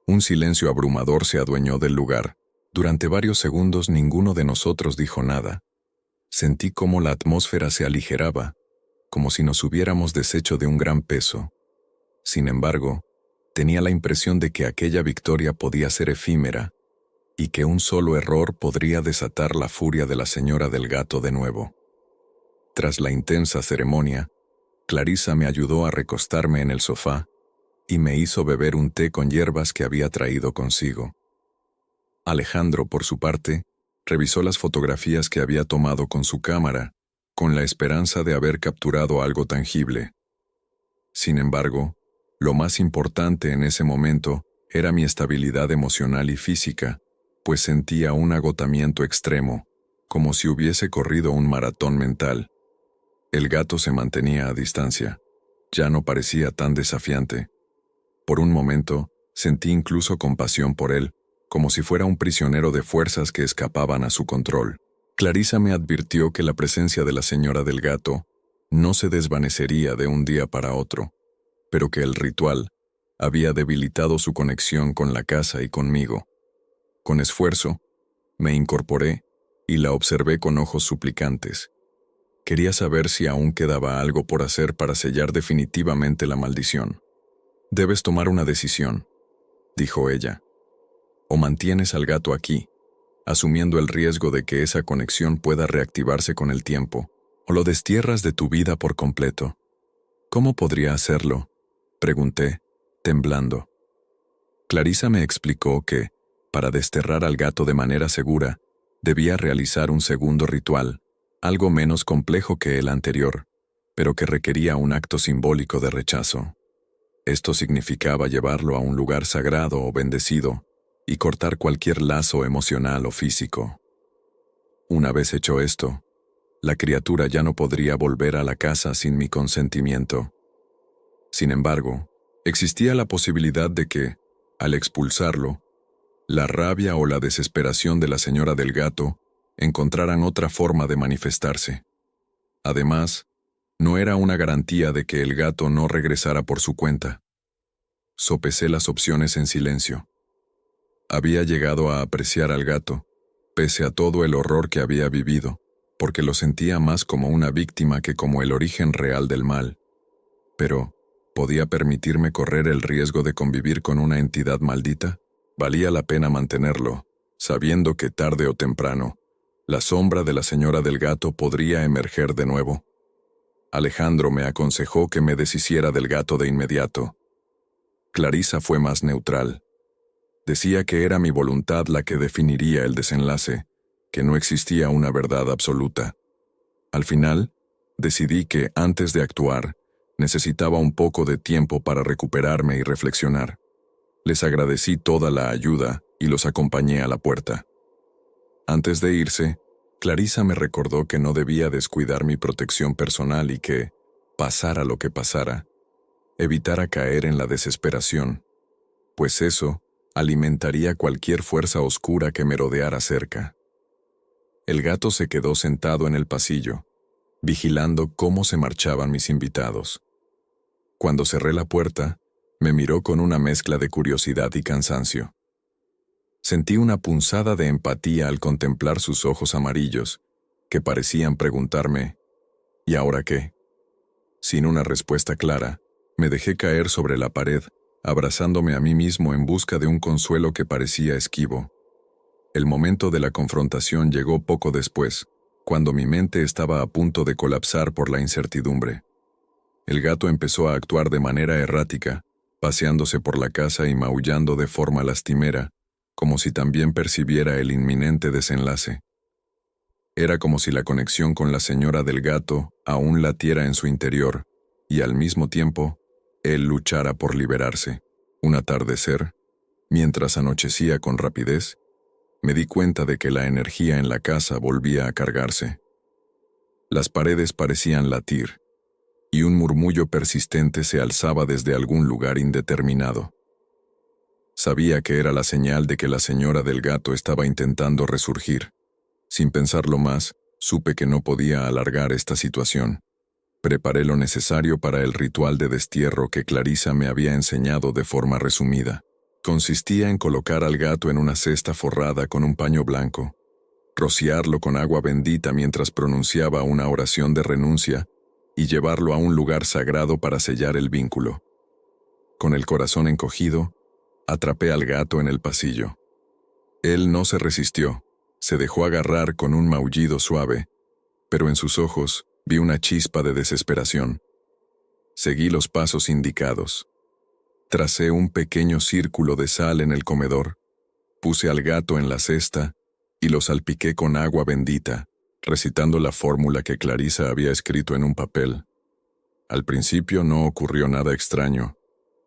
Un silencio abrumador se adueñó del lugar. Durante varios segundos ninguno de nosotros dijo nada. Sentí cómo la atmósfera se aligeraba, como si nos hubiéramos deshecho de un gran peso. Sin embargo, tenía la impresión de que aquella victoria podía ser efímera y que un solo error podría desatar la furia de la señora del gato de nuevo. Tras la intensa ceremonia, Clarisa me ayudó a recostarme en el sofá y me hizo beber un té con hierbas que había traído consigo. Alejandro, por su parte, revisó las fotografías que había tomado con su cámara, con la esperanza de haber capturado algo tangible. Sin embargo, lo más importante en ese momento era mi estabilidad emocional y física, pues sentía un agotamiento extremo, como si hubiese corrido un maratón mental. El gato se mantenía a distancia. Ya no parecía tan desafiante. Por un momento, sentí incluso compasión por él, como si fuera un prisionero de fuerzas que escapaban a su control. Clarisa me advirtió que la presencia de la señora del gato no se desvanecería de un día para otro, pero que el ritual había debilitado su conexión con la casa y conmigo. Con esfuerzo, me incorporé y la observé con ojos suplicantes. Quería saber si aún quedaba algo por hacer para sellar definitivamente la maldición. «Debes tomar una decisión», dijo ella. «O mantienes al gato aquí, asumiendo el riesgo de que esa conexión pueda reactivarse con el tiempo, o lo destierras de tu vida por completo». «¿Cómo podría hacerlo?», pregunté, temblando. Clarisa me explicó que, para desterrar al gato de manera segura, debía realizar un segundo ritual, algo menos complejo que el anterior, pero que requería un acto simbólico de rechazo. Esto significaba llevarlo a un lugar sagrado o bendecido y cortar cualquier lazo emocional o físico. Una vez hecho esto, la criatura ya no podría volver a la casa sin mi consentimiento. Sin embargo, existía la posibilidad de que, al expulsarlo, la rabia o la desesperación de la señora del gato encontraran otra forma de manifestarse. Además, no era una garantía de que el gato no regresara por su cuenta. Sopesé las opciones en silencio. Había llegado a apreciar al gato, pese a todo el horror que había vivido, porque lo sentía más como una víctima que como el origen real del mal. Pero, ¿podía permitirme correr el riesgo de convivir con una entidad maldita? Valía la pena mantenerlo, sabiendo que tarde o temprano, la sombra de la señora del gato podría emerger de nuevo. Alejandro me aconsejó que me deshiciera del gato de inmediato. Clarisa fue más neutral. Decía que era mi voluntad la que definiría el desenlace, que no existía una verdad absoluta. Al final, decidí que, antes de actuar, necesitaba un poco de tiempo para recuperarme y reflexionar. Les agradecí toda la ayuda y los acompañé a la puerta. Antes de irse, Clarisa me recordó que no debía descuidar mi protección personal y que, pasara lo que pasara, evitara caer en la desesperación, pues eso alimentaría cualquier fuerza oscura que me rodeara cerca. El gato se quedó sentado en el pasillo, vigilando cómo se marchaban mis invitados. Cuando cerré la puerta, me miró con una mezcla de curiosidad y cansancio. Sentí una punzada de empatía al contemplar sus ojos amarillos, que parecían preguntarme, ¿y ahora qué? Sin una respuesta clara, me dejé caer sobre la pared, abrazándome a mí mismo en busca de un consuelo que parecía esquivo. El momento de la confrontación llegó poco después, cuando mi mente estaba a punto de colapsar por la incertidumbre. El gato empezó a actuar de manera errática, paseándose por la casa y maullando de forma lastimera, como si también percibiera el inminente desenlace. Era como si la conexión con la señora del gato aún latiera en su interior, y al mismo tiempo, él luchara por liberarse. Un atardecer, mientras anochecía con rapidez, me di cuenta de que la energía en la casa volvía a cargarse. Las paredes parecían latir, y un murmullo persistente se alzaba desde algún lugar indeterminado. Sabía que era la señal de que la señora del gato estaba intentando resurgir. Sin pensarlo más, supe que no podía alargar esta situación. Preparé lo necesario para el ritual de destierro que Clarisa me había enseñado de forma resumida. Consistía en colocar al gato en una cesta forrada con un paño blanco, rociarlo con agua bendita mientras pronunciaba una oración de renuncia y llevarlo a un lugar sagrado para sellar el vínculo. Con el corazón encogido, atrapé al gato en el pasillo. Él no se resistió, se dejó agarrar con un maullido suave, pero en sus ojos vi una chispa de desesperación. Seguí los pasos indicados. Tracé un pequeño círculo de sal en el comedor, puse al gato en la cesta y lo salpiqué con agua bendita, recitando la fórmula que Clarisa había escrito en un papel. Al principio no ocurrió nada extraño,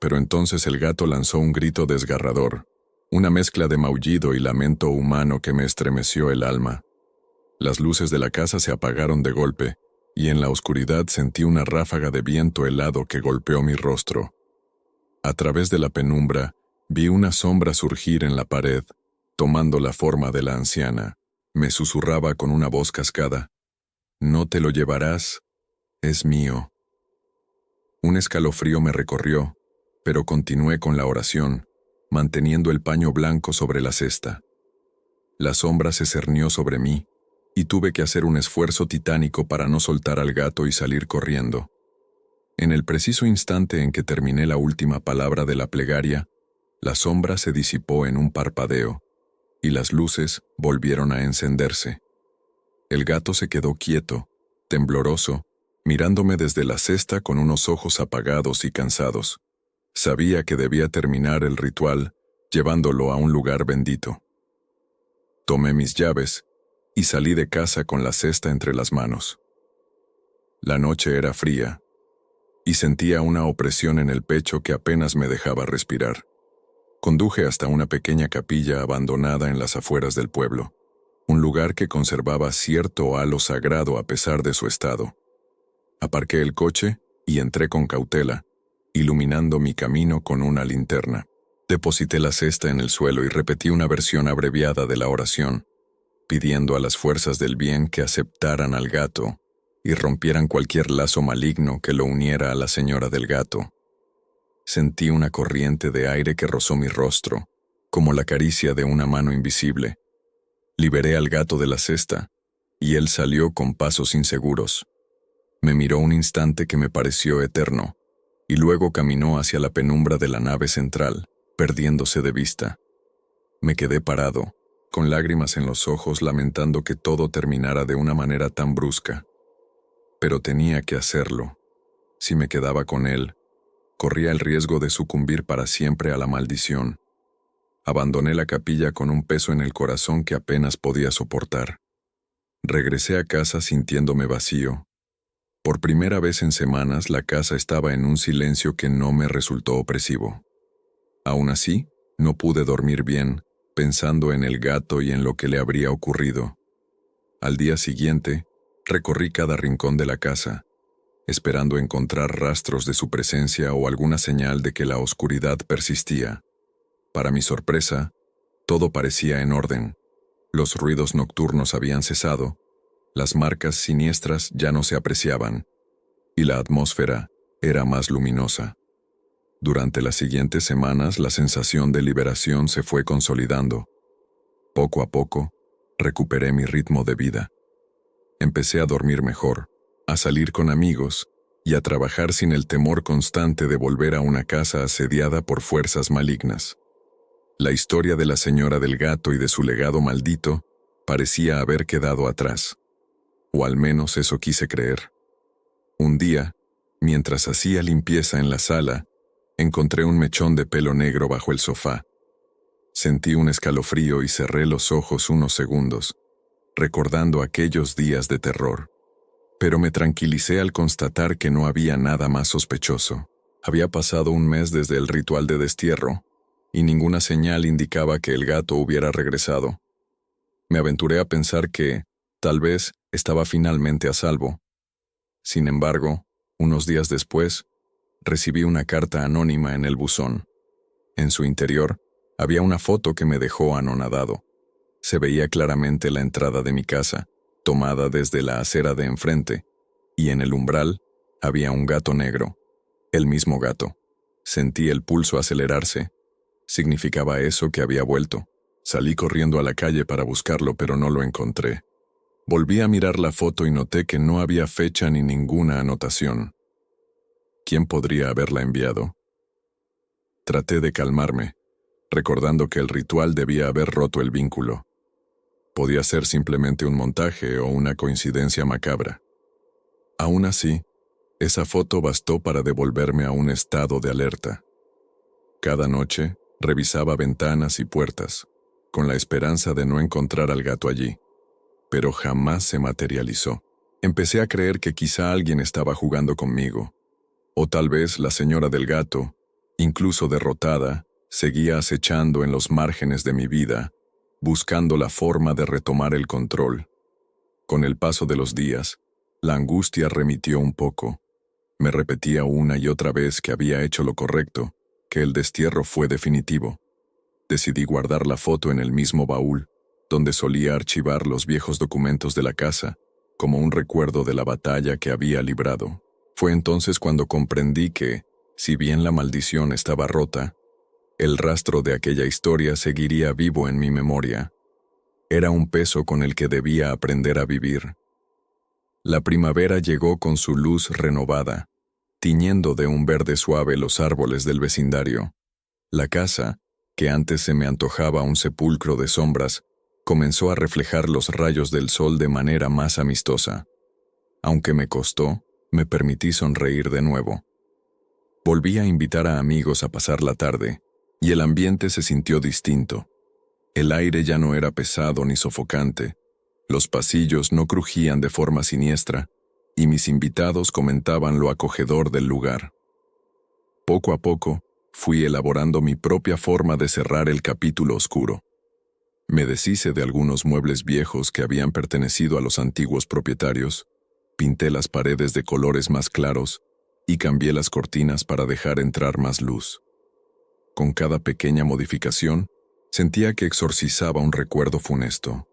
pero entonces el gato lanzó un grito desgarrador, una mezcla de maullido y lamento humano que me estremeció el alma. Las luces de la casa se apagaron de golpe, y en la oscuridad sentí una ráfaga de viento helado que golpeó mi rostro. A través de la penumbra, vi una sombra surgir en la pared, tomando la forma de la anciana. Me susurraba con una voz cascada: «No te lo llevarás, es mío». Un escalofrío me recorrió, pero continué con la oración, manteniendo el paño blanco sobre la cesta. La sombra se cernió sobre mí, y tuve que hacer un esfuerzo titánico para no soltar al gato y salir corriendo. En el preciso instante en que terminé la última palabra de la plegaria, la sombra se disipó en un parpadeo, y las luces volvieron a encenderse. El gato se quedó quieto, tembloroso, mirándome desde la cesta con unos ojos apagados y cansados. Sabía que debía terminar el ritual, llevándolo a un lugar bendito. Tomé mis llaves y salí de casa con la cesta entre las manos. La noche era fría, y sentía una opresión en el pecho que apenas me dejaba respirar. Conduje hasta una pequeña capilla abandonada en las afueras del pueblo, un lugar que conservaba cierto halo sagrado a pesar de su estado. Aparqué el coche y entré con cautela, iluminando mi camino con una linterna. Deposité la cesta en el suelo y repetí una versión abreviada de la oración, pidiendo a las fuerzas del bien que aceptaran al gato y rompieran cualquier lazo maligno que lo uniera a la señora del gato. Sentí una corriente de aire que rozó mi rostro, como la caricia de una mano invisible. Liberé al gato de la cesta, y él salió con pasos inseguros. Me miró un instante que me pareció eterno, y luego caminó hacia la penumbra de la nave central, perdiéndose de vista. Me quedé parado, con lágrimas en los ojos, lamentando que todo terminara de una manera tan brusca. Pero tenía que hacerlo. Si me quedaba con él, corría el riesgo de sucumbir para siempre a la maldición. Abandoné la capilla con un peso en el corazón que apenas podía soportar. Regresé a casa sintiéndome vacío. Por primera vez en semanas, la casa estaba en un silencio que no me resultó opresivo. Aún así, no pude dormir bien, pensando en el gato y en lo que le habría ocurrido. Al día siguiente, recorrí cada rincón de la casa, esperando encontrar rastros de su presencia o alguna señal de que la oscuridad persistía. Para mi sorpresa, todo parecía en orden. Los ruidos nocturnos habían cesado, las marcas siniestras ya no se apreciaban, y la atmósfera era más luminosa. Durante las siguientes semanas, la sensación de liberación se fue consolidando, Poco a poco, recuperé mi ritmo de vida. Empecé a dormir mejor, a salir con amigos y a trabajar sin el temor constante de volver a una casa asediada por fuerzas malignas. La historia de la señora del gato y de su legado maldito parecía haber quedado atrás. O al menos eso quise creer. Un día, mientras hacía limpieza en la sala, encontré un mechón de pelo negro bajo el sofá. Sentí un escalofrío y cerré los ojos unos segundos, recordando aquellos días de terror. Pero me tranquilicé al constatar que no había nada más sospechoso. Había pasado un mes desde el ritual de destierro, y ninguna señal indicaba que el gato hubiera regresado. Me aventuré a pensar que, tal vez, estaba finalmente a salvo. Sin embargo, unos días después, recibí una carta anónima en el buzón. En su interior, había una foto que me dejó anonadado. Se veía claramente la entrada de mi casa, tomada desde la acera de enfrente, y en el umbral había un gato negro, el mismo gato. Sentí el pulso acelerarse. Significaba eso que había vuelto. Salí corriendo a la calle para buscarlo, pero no lo encontré. Volví a mirar la foto y noté que no había fecha ni ninguna anotación. ¿Quién podría haberla enviado? Traté de calmarme, recordando que el ritual debía haber roto el vínculo. Podía ser simplemente un montaje o una coincidencia macabra. Aún así, esa foto bastó para devolverme a un estado de alerta. Cada noche, revisaba ventanas y puertas, con la esperanza de no encontrar al gato allí. Pero jamás se materializó. Empecé a creer que quizá alguien estaba jugando conmigo. O tal vez la señora del gato, incluso derrotada, seguía acechando en los márgenes de mi vida, buscando la forma de retomar el control. Con el paso de los días, la angustia remitió un poco. Me repetía una y otra vez que había hecho lo correcto, que el destierro fue definitivo. Decidí guardar la foto en el mismo baúl, donde solía archivar los viejos documentos de la casa, como un recuerdo de la batalla que había librado. Fue entonces cuando comprendí que, si bien la maldición estaba rota, el rastro de aquella historia seguiría vivo en mi memoria. Era un peso con el que debía aprender a vivir. La primavera llegó con su luz renovada, tiñendo de un verde suave los árboles del vecindario. La casa, que antes se me antojaba un sepulcro de sombras, comenzó a reflejar los rayos del sol de manera más amistosa. Aunque me costó, me permití sonreír de nuevo. Volví a invitar a amigos a pasar la tarde, y el ambiente se sintió distinto. El aire ya no era pesado ni sofocante, los pasillos no crujían de forma siniestra, y mis invitados comentaban lo acogedor del lugar. Poco a poco, fui elaborando mi propia forma de cerrar el capítulo oscuro. Me deshice de algunos muebles viejos que habían pertenecido a los antiguos propietarios, pinté las paredes de colores más claros y cambié las cortinas para dejar entrar más luz. Con cada pequeña modificación, sentía que exorcizaba un recuerdo funesto.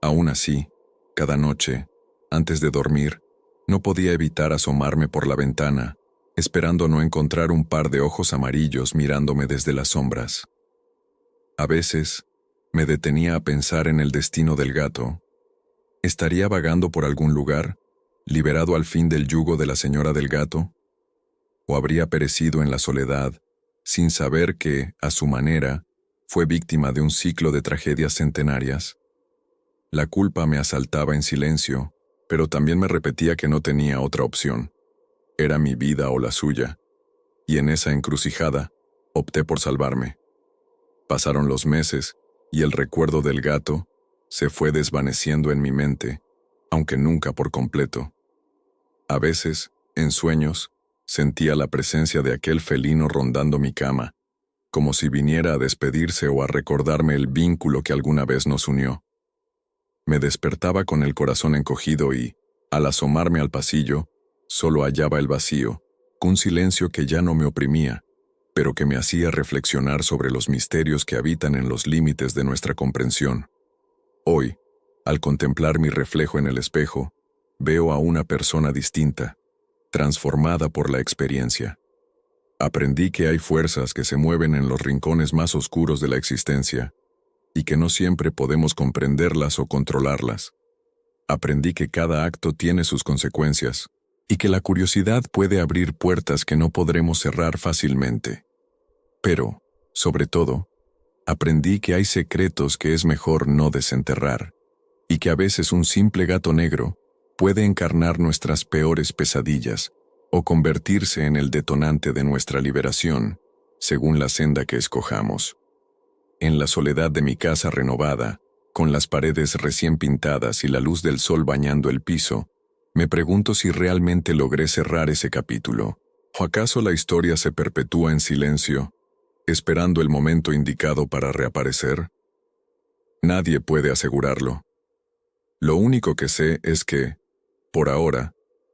Aún así, cada noche, antes de dormir, no podía evitar asomarme por la ventana, esperando no encontrar un par de ojos amarillos mirándome desde las sombras. A veces, me detenía a pensar en el destino del gato. ¿Estaría vagando por algún lugar, liberado al fin del yugo de la señora del gato? ¿O habría perecido en la soledad, sin saber que, a su manera, fue víctima de un ciclo de tragedias centenarias? La culpa me asaltaba en silencio, pero también me repetía que no tenía otra opción. Era mi vida o la suya, y en esa encrucijada, opté por salvarme. Pasaron los meses, y el recuerdo del gato se fue desvaneciendo en mi mente, aunque nunca por completo. A veces, en sueños, sentía la presencia de aquel felino rondando mi cama, como si viniera a despedirse o a recordarme el vínculo que alguna vez nos unió. Me despertaba con el corazón encogido y, al asomarme al pasillo, solo hallaba el vacío, un silencio que ya no me oprimía, pero que me hacía reflexionar sobre los misterios que habitan en los límites de nuestra comprensión. Hoy, al contemplar mi reflejo en el espejo, veo a una persona distinta, transformada por la experiencia. Aprendí que hay fuerzas que se mueven en los rincones más oscuros de la existencia, y que no siempre podemos comprenderlas o controlarlas. Aprendí que cada acto tiene sus consecuencias, y que la curiosidad puede abrir puertas que no podremos cerrar fácilmente. Pero, sobre todo, aprendí que hay secretos que es mejor no desenterrar, y que a veces un simple gato negro puede encarnar nuestras peores pesadillas o convertirse en el detonante de nuestra liberación, según la senda que escojamos. En la soledad de mi casa renovada, con las paredes recién pintadas y la luz del sol bañando el piso, me pregunto si realmente logré cerrar ese capítulo, o acaso la historia se perpetúa en silencio, esperando el momento indicado para reaparecer. Nadie puede asegurarlo. Lo único que sé es que, por ahora,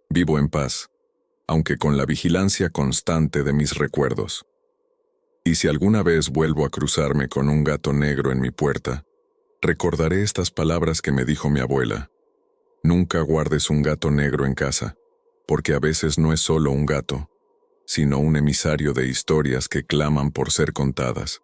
vivo en paz, aunque con la vigilancia constante de mis recuerdos. Y si alguna vez vuelvo a cruzarme con un gato negro en mi puerta, recordaré estas palabras que me dijo mi abuela: nunca guardes un gato negro en casa, porque a veces no es solo un gato, sino un emisario de historias que claman por ser contadas.